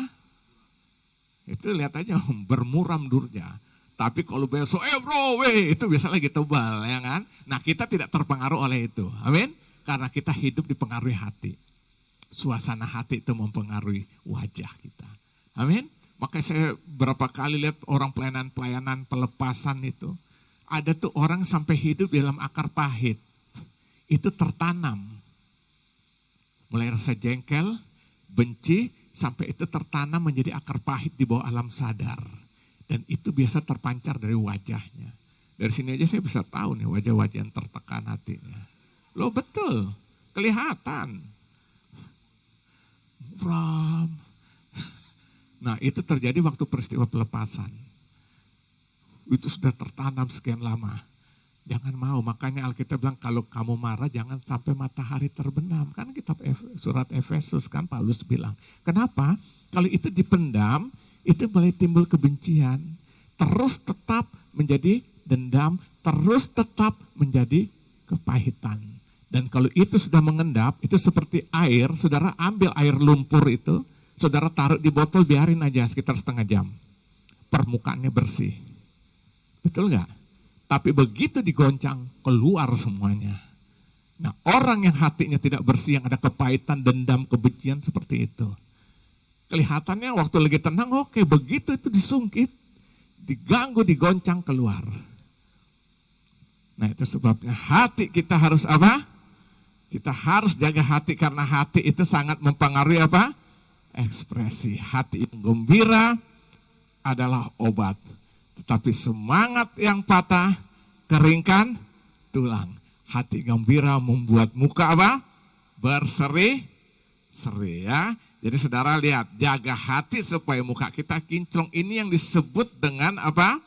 Itu lihat aja bermuram durja. Tapi kalau besok, bro, itu biasa lagi tebal ya kan. Nah kita tidak terpengaruh oleh itu. Amin. Karena kita hidup dipengaruhi hati. Suasana hati itu mempengaruhi wajah kita. Amin. Makanya saya berapa kali lihat orang pelayanan pelepasan itu. Ada tuh orang sampai hidup dalam akar pahit. Itu tertanam. Mulai rasa jengkel, benci, sampai itu tertanam menjadi akar pahit di bawah alam sadar. Dan itu biasa terpancar dari wajahnya. Dari sini aja saya bisa tahu nih wajah-wajah yang tertekan hatinya. Loh betul, kelihatan. Muram. Nah itu terjadi waktu peristiwa pelepasan. Itu sudah tertanam sekian lama. Jangan mau, makanya Alkitab bilang kalau kamu marah jangan sampai matahari terbenam. Kan kitab surat Efesus kan Paulus bilang. Kenapa? Kalau itu dipendam, itu mulai timbul kebencian. Terus tetap menjadi dendam, terus tetap menjadi kepahitan. Dan kalau itu sudah mengendap, itu seperti air, saudara ambil air lumpur itu, saudara taruh di botol biarin aja sekitar setengah jam. Permukaannya bersih. Betul nggak? Tapi begitu digoncang, keluar semuanya. Nah orang yang hatinya tidak bersih, yang ada kepahitan, dendam, kebencian seperti itu. Kelihatannya waktu lagi tenang, oke, begitu itu disungkit, diganggu, digoncang, keluar. Nah itu sebabnya hati kita harus apa? Kita harus jaga hati karena hati itu sangat mempengaruhi apa? Ekspresi. Hati yang gembira adalah obat. Tetapi semangat yang patah keringkan tulang. Hati gembira membuat muka apa? Berseri-seri ya. Jadi saudara lihat, jaga hati supaya muka kita kinclong. Ini yang disebut dengan apa?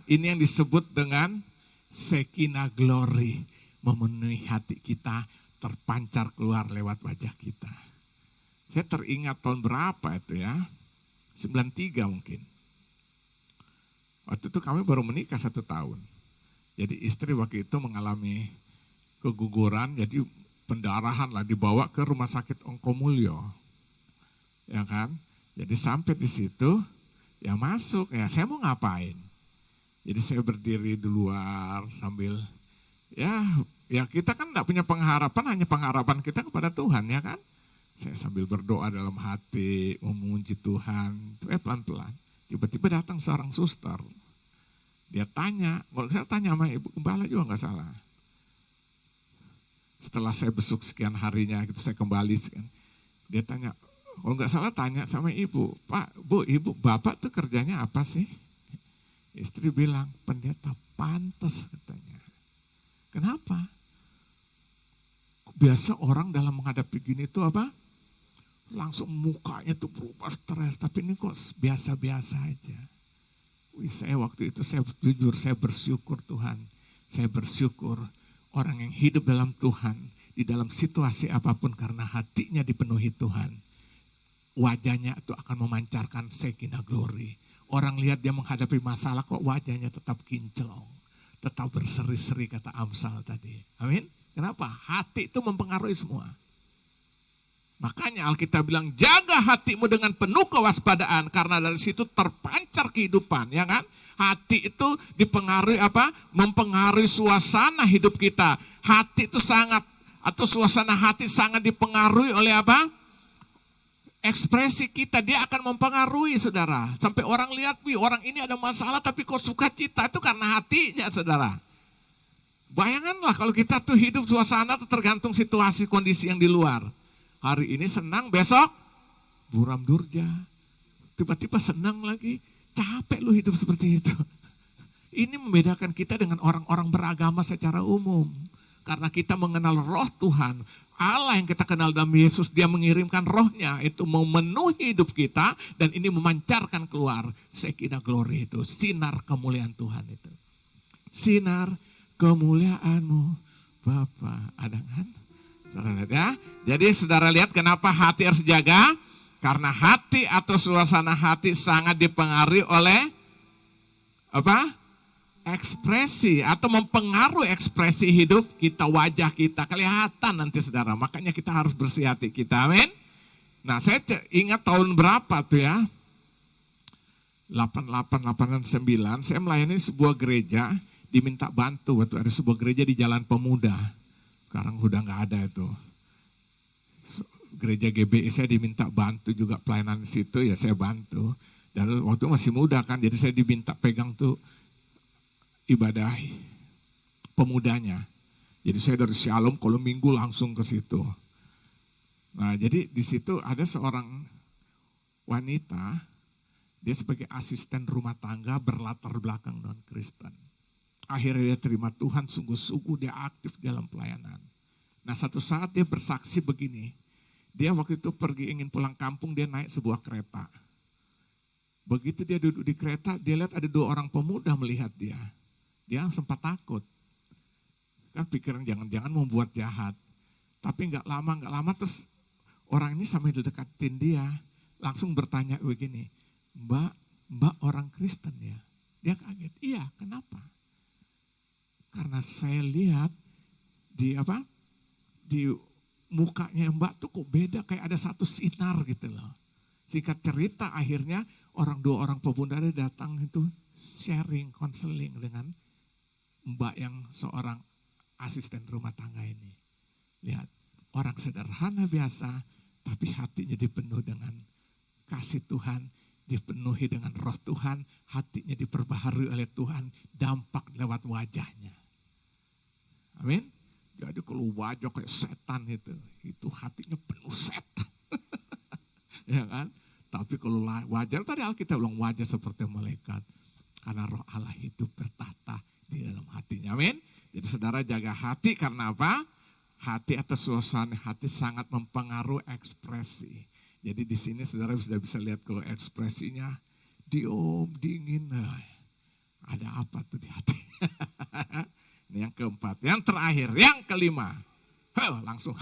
Ini yang disebut dengan Shekinah glory. Memenuhi hati kita, terpancar keluar lewat wajah kita. Saya teringat tahun berapa itu ya? 93 mungkin. Waktu itu kami baru menikah 1 tahun. Jadi istri waktu itu mengalami keguguran, jadi pendarahan lah, dibawa ke rumah sakit Ongkomulyo. Ya kan? Jadi sampai di situ, ya masuk, ya saya mau ngapain? Jadi saya berdiri di luar sambil, ya kita kan enggak punya pengharapan, hanya pengharapan kita kepada Tuhan ya kan? Saya sambil berdoa dalam hati, memuji Tuhan, pelan-pelan. Tiba-tiba datang seorang suster. Dia tanya, kalau saya tanya sama Ibu Gembala juga enggak salah. Setelah saya besuk sekian harinya, gitu saya kembali sekian. Dia tanya, kalau enggak salah tanya sama ibu, Pak, Bu, Ibu, Bapak tuh kerjanya apa sih? Istri bilang, pendeta pantas katanya. Kenapa? Biasa orang dalam menghadapi gini tuh apa? Langsung mukanya tuh berubah stres, tapi ini kok biasa-biasa aja. Saya waktu itu saya jujur, saya bersyukur Tuhan. Saya bersyukur orang yang hidup dalam Tuhan, di dalam situasi apapun karena hatinya dipenuhi Tuhan. Wajahnya itu akan memancarkan Shekinah glory. Orang lihat dia menghadapi masalah kok wajahnya tetap kinclong. Tetap berseri-seri kata Amsal tadi. Amin. Kenapa? Hati itu mempengaruhi semua. Makanya Alkitab bilang jaga hatimu dengan penuh kewaspadaan karena dari situ terpancar kehidupan, ya kan? Hati itu dipengaruhi apa? Mempengaruhi suasana hidup kita. Hati itu suasana hati sangat dipengaruhi oleh apa? Ekspresi kita, dia akan mempengaruhi saudara. Sampai orang lihat, orang ini ada masalah tapi kok sukacita, itu karena hatinya saudara. Bayanganlah kalau kita tuh hidup suasana itu tergantung situasi kondisi yang di luar. Hari ini senang, besok buram durja. Tiba-tiba senang lagi, capek lu hidup seperti itu. Ini membedakan kita dengan orang-orang beragama secara umum. Karena kita mengenal roh Tuhan. Allah yang kita kenal dalam Yesus, dia mengirimkan rohnya. Itu memenuhi hidup kita dan ini memancarkan keluar Shekinah glory itu. Sinar kemuliaan Tuhan itu. Sinar kemuliaan-Mu Bapa. Ada kan? Saudara lihat ya. Jadi saudara lihat kenapa hati harus dijaga? Karena hati atau suasana hati sangat dipengaruhi oleh apa? Ekspresi atau mempengaruhi ekspresi hidup kita, wajah kita, kelihatan nanti saudara. Makanya kita harus bersih hati kita, amin. Nah saya ingat tahun berapa tuh ya, 88, 89, saya melayani sebuah gereja, diminta bantu waktu ada sebuah gereja di Jalan Pemuda. Sekarang udah gak ada itu. Gereja GBI saya diminta bantu juga pelayanan di situ, ya saya bantu. Dan waktu masih muda kan, jadi saya diminta pegang tuh ibadah pemudanya. Jadi saya dari Shalom kalau minggu langsung ke situ. Nah jadi di situ ada seorang wanita, dia sebagai asisten rumah tangga berlatar belakang non-Kristen. Akhirnya dia terima Tuhan, sungguh-sungguh dia aktif dalam pelayanan. Nah satu saat dia bersaksi begini, dia waktu itu pergi ingin pulang kampung, dia naik sebuah kereta. Begitu dia duduk di kereta, dia lihat ada 2 orang pemuda melihat dia. Dia sempat takut. Kan pikiran jangan-jangan membuat jahat. Tapi gak lama terus orang ini sampai didekatin dia. Langsung bertanya begini, Mbak orang Kristen ya? Dia kaget, iya kenapa? Karena saya lihat di mukanya Mbak tuh kok beda, kayak ada satu sinar gitu loh. Singkat cerita akhirnya 2 orang pemuda datang itu sharing, konseling dengan Mbak yang seorang asisten rumah tangga ini. Lihat, orang sederhana biasa, tapi hatinya dipenuhi dengan kasih Tuhan, dipenuhi dengan roh Tuhan, hatinya diperbaharui oleh Tuhan, dampak lewat wajahnya. Amin. Jadi kalau wajah kayak setan itu hatinya penuh setan. Ya kan? Tapi kalau wajah, tadi Alkitab bilang wajah seperti malaikat. Karena roh Allah hidup bertahta di dalam hatinya, amin. Jadi saudara jaga hati karena apa? Hati atau suasana hati sangat mempengaruhi ekspresi. Jadi di sini saudara sudah bisa lihat kalau ekspresinya diam, dingin. Ada apa tuh di hati? Ini yang keempat. Yang terakhir, yang kelima. Langsung.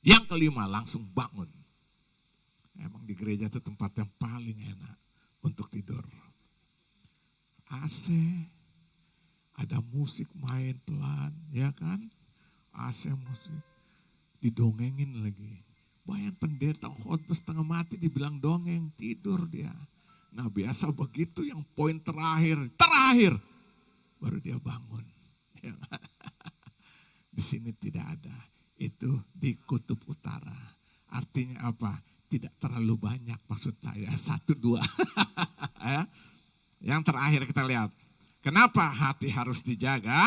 Yang kelima langsung bangun. Emang di gereja itu tempat yang paling enak untuk tidur. AC, ada musik main pelan, ya kan? AC musik, didongengin lagi. Bayang pendeta khotbah setengah mati dibilang dongeng, tidur dia. Nah biasa begitu yang poin terakhir, baru dia bangun. Ya. Di sini tidak ada, itu di kutub utara. Artinya apa? Tidak terlalu banyak maksud saya, 1, 2. Ya. Yang terakhir kita lihat, kenapa hati harus dijaga?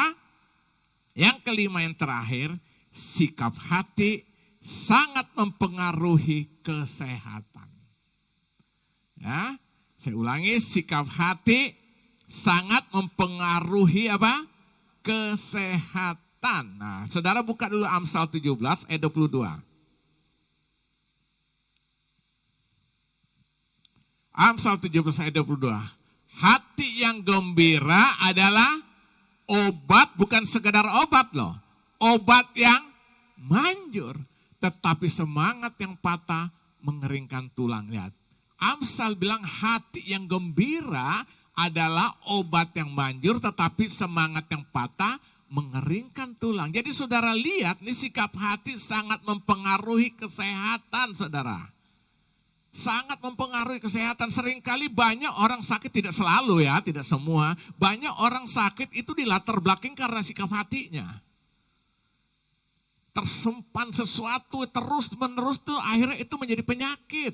Yang kelima yang terakhir, sikap hati sangat mempengaruhi kesehatan. Ya, saya ulangi, sikap hati sangat mempengaruhi apa? Kesehatan. Nah, saudara buka dulu Amsal 17 ayat 22. Amsal 17 ayat 22. Hati yang gembira adalah obat, bukan sekedar obat loh. Obat yang manjur. Tetapi semangat yang patah mengeringkan tulang. Lihat. Amsal bilang hati yang gembira adalah obat yang manjur. Tetapi semangat yang patah mengeringkan tulang. Jadi saudara lihat nih sikap hati sangat mempengaruhi kesehatan saudara. Sangat mempengaruhi kesehatan. Seringkali banyak orang sakit, tidak selalu ya, tidak semua. Banyak orang sakit itu dilatar belakang karena sikap hatinya. Tersimpan sesuatu terus menerus tuh akhirnya itu menjadi penyakit.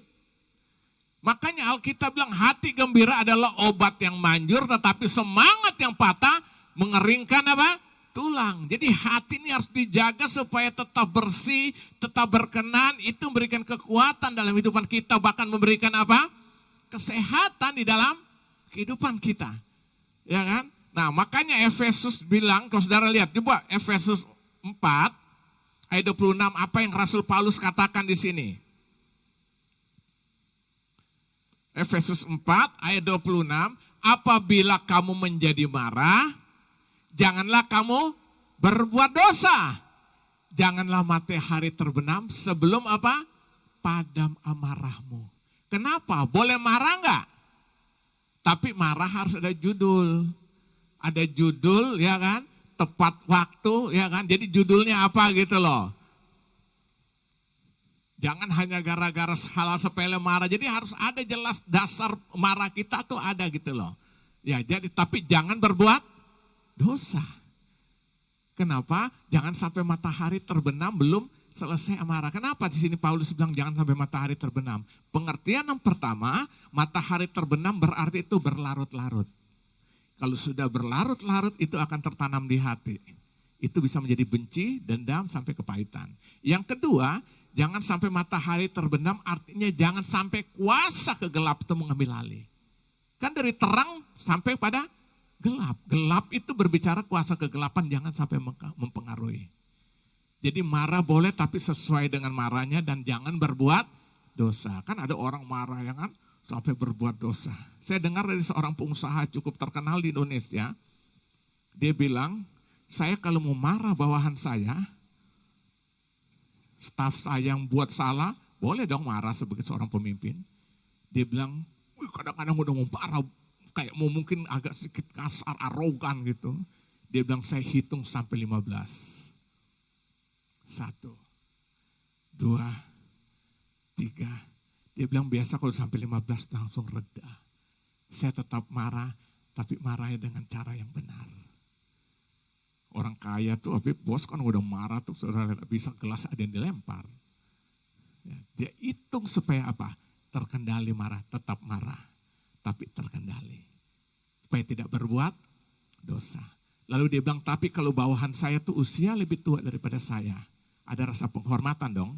Makanya Alkitab bilang hati gembira adalah obat yang manjur, tetapi semangat yang patah mengeringkan apa? Tulang. Jadi hati ini harus dijaga supaya tetap bersih, tetap berkenan. Itu memberikan kekuatan dalam kehidupan kita, bahkan memberikan apa? Kesehatan di dalam kehidupan kita. Ya kan? Nah makanya Efesus bilang, kalau saudara lihat, coba Efesus 4 ayat 26, apa yang Rasul Paulus katakan di sini. Efesus 4 ayat 26, apabila kamu menjadi marah, janganlah kamu berbuat dosa. Janganlah matahari terbenam sebelum apa? Padam amarahmu. Kenapa? Boleh marah enggak? Tapi marah harus ada judul. Ada judul ya kan? Tepat waktu ya kan? Jadi judulnya apa gitu loh. Jangan hanya gara-gara hal sepele marah. Jadi harus ada jelas dasar marah kita tuh ada gitu loh. Ya jadi tapi jangan berbuat dosa. Kenapa? Jangan sampai matahari terbenam belum selesai amarah. Kenapa di sini Paulus bilang jangan sampai matahari terbenam? Pengertian yang pertama, matahari terbenam berarti itu berlarut-larut. Kalau sudah berlarut-larut itu akan tertanam di hati. Itu bisa menjadi benci, dendam, sampai kepahitan. Yang kedua, jangan sampai matahari terbenam artinya jangan sampai kuasa kegelap itu mengambil alih. Kan dari terang sampai pada gelap. Gelap itu berbicara kuasa kegelapan jangan sampai mempengaruhi. Jadi marah boleh tapi sesuai dengan marahnya dan jangan berbuat dosa. Kan ada orang marah yang kan sampai berbuat dosa. Saya dengar dari seorang pengusaha cukup terkenal di Indonesia. Dia bilang, saya kalau mau marah bawahan saya, staf saya yang buat salah, boleh dong marah sebagai seorang pemimpin. Dia bilang, kadang-kadang udah mau parah, kayak mau mungkin agak sedikit kasar, arogan gitu. Dia bilang, saya hitung sampai 15. 1, 2, 3. Dia bilang biasa kalau sampai 15 langsung reda. Saya tetap marah, tapi marahnya dengan cara yang benar. Orang kaya tuh, bos kan udah marah tuh, saudara bisa gelas ada yang dilempar. Ya, dia hitung supaya apa? Terkendali marah, tetap marah, tapi terkendali. Supaya tidak berbuat dosa. Lalu dia bilang, tapi kalau bawahan saya tuh usia lebih tua daripada saya, ada rasa penghormatan dong.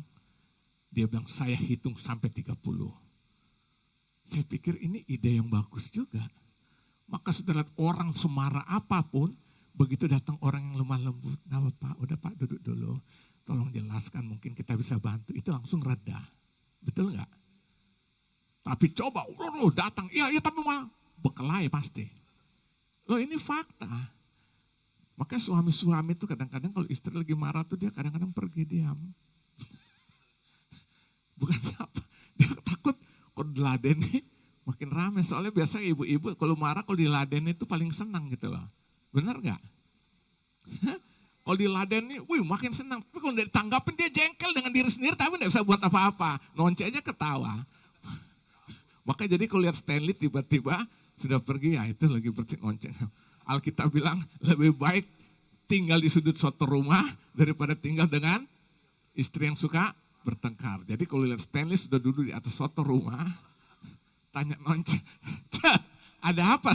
Dia bilang, saya hitung sampai 30. Saya pikir ini ide yang bagus juga. Maka saudara lihat orang semarah apapun, begitu datang orang yang lemah lembut, nah Pak, udah Pak duduk dulu, tolong jelaskan mungkin kita bisa bantu, itu langsung reda. Betul nggak? Tapi coba, datang, iya tapi malah bekelahi pasti. Loh ini fakta. Makanya suami-suami itu kadang-kadang kalau istri lagi marah tuh dia kadang-kadang pergi diam. Bukan apa, dia takut kalau diladeni makin ramai. Soalnya biasa ibu-ibu kalau marah kalau diladeni itu paling senang gitu loh. Benar gak? Kalau diladeni, makin senang. Tapi kalau ditanggapin dia jengkel dengan diri sendiri tapi gak bisa buat apa-apa. Nonce aja ketawa. Maka jadi kalau lihat Stanley tiba-tiba sudah pergi, ya itu lagi bersih ngonceng. Alkitab bilang lebih baik tinggal di sudut suatu rumah daripada tinggal dengan istri yang suka bertengkar. Jadi kalau lihat Stanley sudah duduk di atas suatu rumah, tanya ngonceng, ada apa?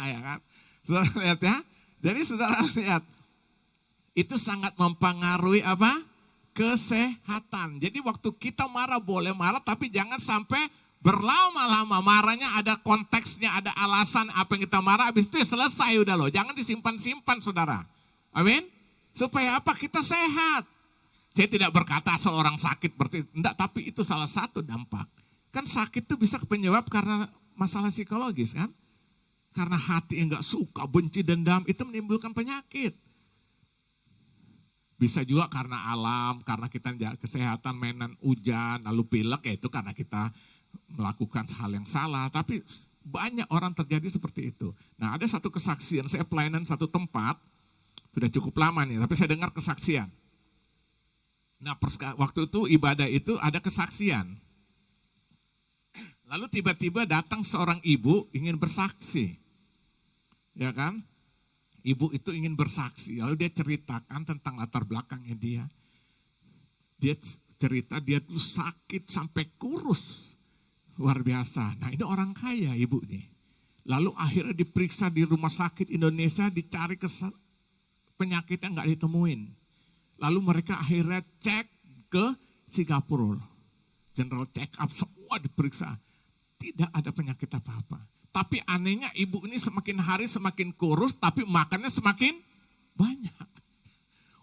Ya kan? Saudara lihat ya. Jadi saudara lihat, itu sangat mempengaruhi apa? Kesehatan. Jadi waktu kita marah boleh marah tapi jangan sampai berlama-lama. Marahnya ada konteksnya, ada alasan apa yang kita marah, habis itu ya selesai udah loh. Jangan disimpan-simpan saudara. Amin. Supaya apa? Kita sehat. Saya tidak berkata seorang sakit berarti enggak, tapi itu salah satu dampak. Kan sakit itu bisa penyebab karena masalah psikologis kan? Karena hati yang gak suka, benci, dendam, itu menimbulkan penyakit. Bisa juga karena alam, karena kita jaga kesehatan, mainan hujan, lalu pilek, ya itu karena kita melakukan hal yang salah. Tapi banyak orang terjadi seperti itu. Nah ada satu kesaksian, saya pelayanan satu tempat, sudah cukup lama nih, tapi saya dengar kesaksian. Nah waktu itu ibadah itu ada kesaksian. Lalu tiba-tiba datang seorang ibu ingin bersaksi. Ya kan? Ibu itu ingin bersaksi. Lalu dia ceritakan tentang latar belakangnya dia. Dia cerita dia tuh sakit sampai kurus. Luar biasa. Nah ini orang kaya ibu nih. Lalu akhirnya diperiksa di rumah sakit Indonesia, dicari penyakitnya nggak ditemuin. Lalu mereka akhirnya cek ke Singapura. General check up semua diperiksa. Tidak ada penyakit apa-apa. Tapi anehnya ibu ini semakin hari semakin kurus, tapi makannya semakin banyak.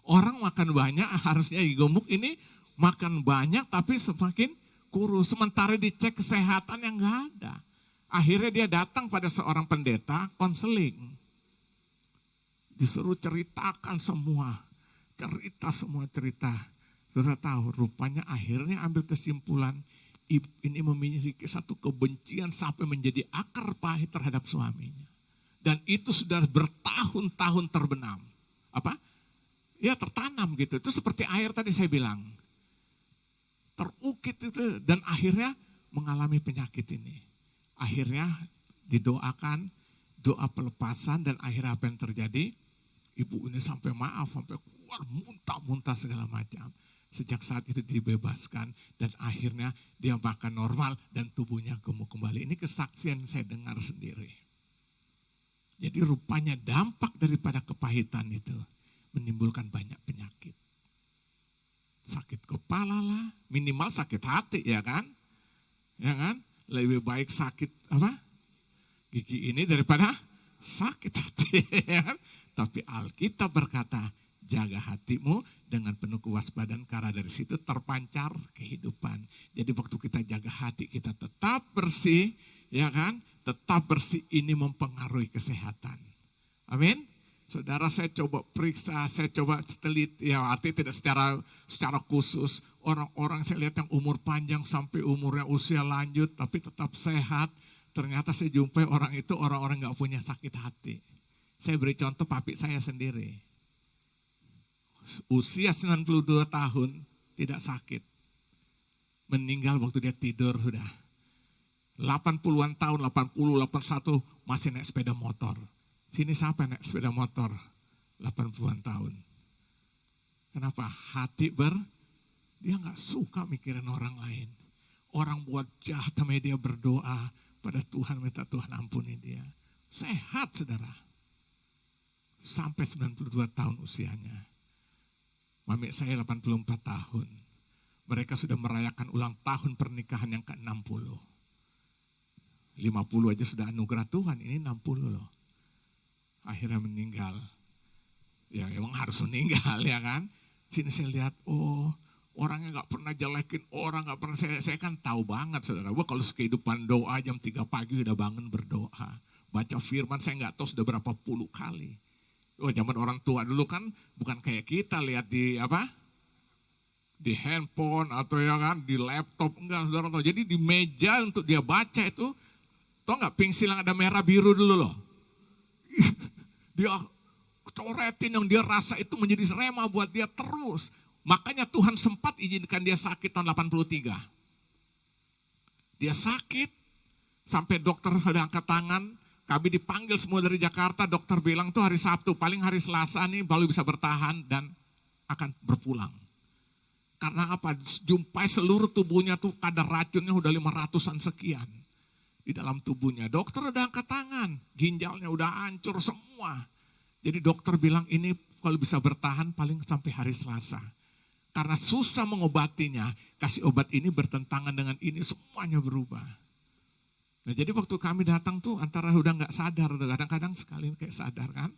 Orang makan banyak, harusnya gemuk, ini makan banyak tapi semakin kurus. Sementara dicek kesehatan yang nggak ada. Akhirnya dia datang pada seorang pendeta konseling. Disuruh ceritakan semua cerita. Sudah tahu, rupanya akhirnya ambil kesimpulan, ini memiliki satu kebencian sampai menjadi akar pahit terhadap suaminya. Dan itu sudah bertahun-tahun terbenam. Ya tertanam gitu, itu seperti air tadi saya bilang. Terukit itu dan akhirnya mengalami penyakit ini. Akhirnya didoakan, doa pelepasan dan akhirnya apa yang terjadi? Ibu ini sampai maaf, sampai keluar muntah-muntah segala macam. Sejak saat itu dibebaskan dan akhirnya dia makan normal dan tubuhnya gemuk kembali. Ini kesaksian saya dengar sendiri. Jadi rupanya dampak daripada kepahitan itu menimbulkan banyak penyakit. Sakit kepala lah, minimal sakit hati ya kan? Ya kan? Lebih baik sakit gigi ini daripada sakit hati. Ya kan? Tapi Alkitab berkata, jaga hatimu dengan penuh kewaspadaan karena dari situ terpancar kehidupan. Jadi waktu kita jaga hati kita tetap bersih, ya kan? Tetap bersih, ini mempengaruhi kesehatan. Amin. Saudara, saya coba periksa, saya coba teliti, ya artinya tidak secara khusus. Orang-orang saya lihat yang umur panjang sampai umurnya usia lanjut tapi tetap sehat. Ternyata saya jumpai orang itu orang-orang gak punya sakit hati. Saya beri contoh papi saya sendiri. Usia 92 tahun tidak sakit. Meninggal waktu dia tidur sudah. 80-an tahun, 80, 81 masih naik sepeda motor. Sini siapa naik sepeda motor 80-an tahun. Kenapa? Dia gak suka mikirin orang lain. Orang buat jahat sama dia berdoa pada Tuhan, minta Tuhan ampuni dia. Sehat saudara. Sampai 92 tahun usianya. Mami saya 84 tahun. Mereka sudah merayakan ulang tahun pernikahan yang ke-60. 50 aja sudah anugerah Tuhan, ini 60 loh. Akhirnya meninggal. Ya emang harus meninggal ya kan. Sini saya lihat, orangnya gak pernah jelekin orang, gak pernah, saya kan tahu banget saudara. Kalau kehidupan doa jam 3 pagi udah bangun berdoa. Baca firman saya gak tahu sudah berapa puluh kali. Zaman orang tua dulu kan bukan kayak kita lihat di di handphone atau ya kan di laptop, enggak saudara tahu. Jadi di meja untuk dia baca itu, tau gak pingsil yang ada merah biru dulu loh. Dia coretin yang dia rasa itu menjadi rema buat dia terus. Makanya Tuhan sempat izinkan dia sakit tahun 83. Dia sakit sampai dokter sudah angkat tangan. Kami dipanggil semua dari Jakarta, dokter bilang tuh hari Sabtu, paling hari Selasa nih baru bisa bertahan dan akan berpulang. Karena apa? Jumpai seluruh tubuhnya tuh kadar racunnya udah 500-an sekian. Di dalam tubuhnya. Dokter udah angkat tangan, ginjalnya udah hancur semua. Jadi dokter bilang ini kalau bisa bertahan paling sampai hari Selasa. Karena susah mengobatinya, kasih obat ini bertentangan dengan ini, semuanya berubah. Nah jadi waktu kami datang tuh antara udah gak sadar, kadang-kadang sekali kayak sadar kan.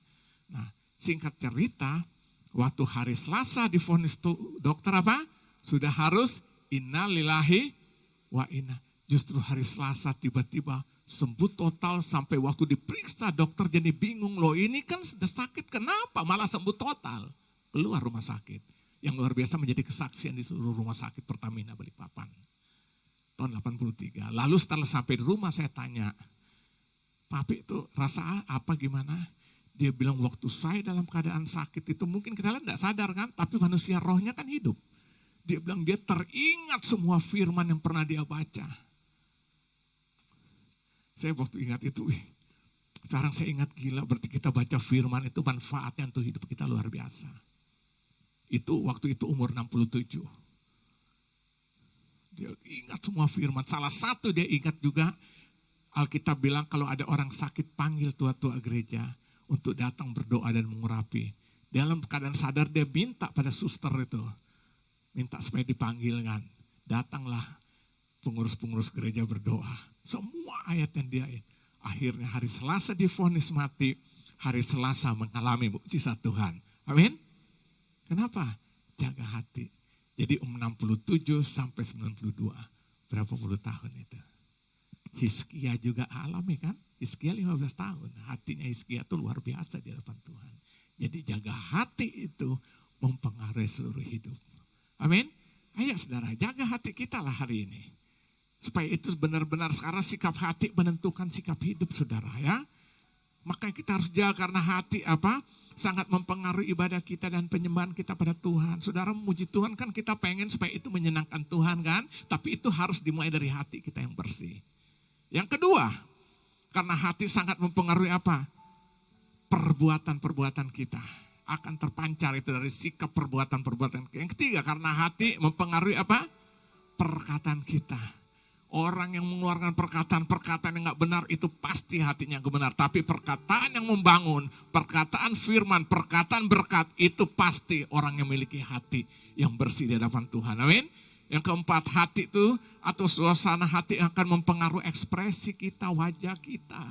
Nah singkat cerita, waktu hari Selasa divonis tuh dokter sudah harus innalillahi wa inna. Justru hari Selasa tiba-tiba sembuh total sampai waktu diperiksa dokter jadi bingung loh, ini kan sudah sakit kenapa malah sembuh total. Keluar rumah sakit. Yang luar biasa menjadi kesaksian di seluruh rumah sakit Pertamina Balikpapan. Tahun 83. Lalu setelah sampai di rumah saya tanya, Papi itu rasa apa gimana? Dia bilang waktu saya dalam keadaan sakit itu mungkin kita lihat tidak sadar kan, tapi manusia rohnya kan hidup. Dia bilang dia teringat semua firman yang pernah dia baca. Saya waktu ingat itu, sekarang saya ingat gila berarti kita baca firman itu manfaatnya untuk hidup kita luar biasa. Itu waktu itu umur 67. Dia ingat semua firman. Salah satu dia ingat juga Alkitab bilang kalau ada orang sakit panggil tua-tua gereja untuk datang berdoa dan mengurapi. Dalam keadaan sadar dia minta pada suster itu. Minta supaya dipanggilkan. Datanglah pengurus-pengurus gereja berdoa. Semua ayat yang dia Akhirnya hari Selasa divonis mati, hari Selasa mengalami mukjizat Tuhan. Amin. Kenapa? Jaga hati. Jadi 67 sampai 92. Berapa puluh tahun itu. Hizkia juga alami kan. Hizkia 15 tahun. Hatinya Hizkia itu luar biasa di hadapan Tuhan. Jadi jaga hati itu mempengaruhi seluruh hidup. Amin. Ayo saudara, jaga hati kita lah hari ini. Supaya itu benar-benar sekarang sikap hati menentukan sikap hidup saudara ya. Makanya kita harus jaga karena hati sangat mempengaruhi ibadah kita dan penyembahan kita pada Tuhan. Saudara memuji Tuhan kan kita pengen supaya itu menyenangkan Tuhan kan. Tapi itu harus dimulai dari hati kita yang bersih. Yang kedua, karena hati sangat mempengaruhi perbuatan-perbuatan kita. Akan terpancar itu dari sikap perbuatan-perbuatan. Yang ketiga, karena hati mempengaruhi perkataan kita. Orang yang mengeluarkan perkataan yang gak benar itu pasti hatinya gak benar. Tapi perkataan yang membangun, perkataan firman, perkataan berkat itu pasti orang yang memiliki hati yang bersih di hadapan Tuhan. Amin. Yang keempat, hati itu atau suasana hati akan mempengaruhi ekspresi kita, wajah kita.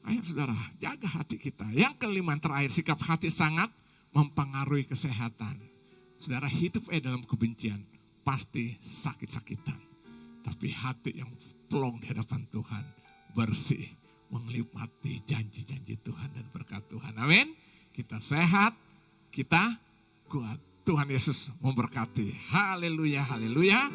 Ayo saudara, jaga hati kita. Yang kelima terakhir, sikap hati sangat mempengaruhi kesehatan. Saudara hidup dalam kebencian, pasti sakit-sakitan. Tapi hati yang plong di hadapan Tuhan, bersih, menikmati janji-janji Tuhan dan berkat Tuhan. Amin. Kita sehat, kita kuat. Tuhan Yesus memberkati. Haleluya, haleluya.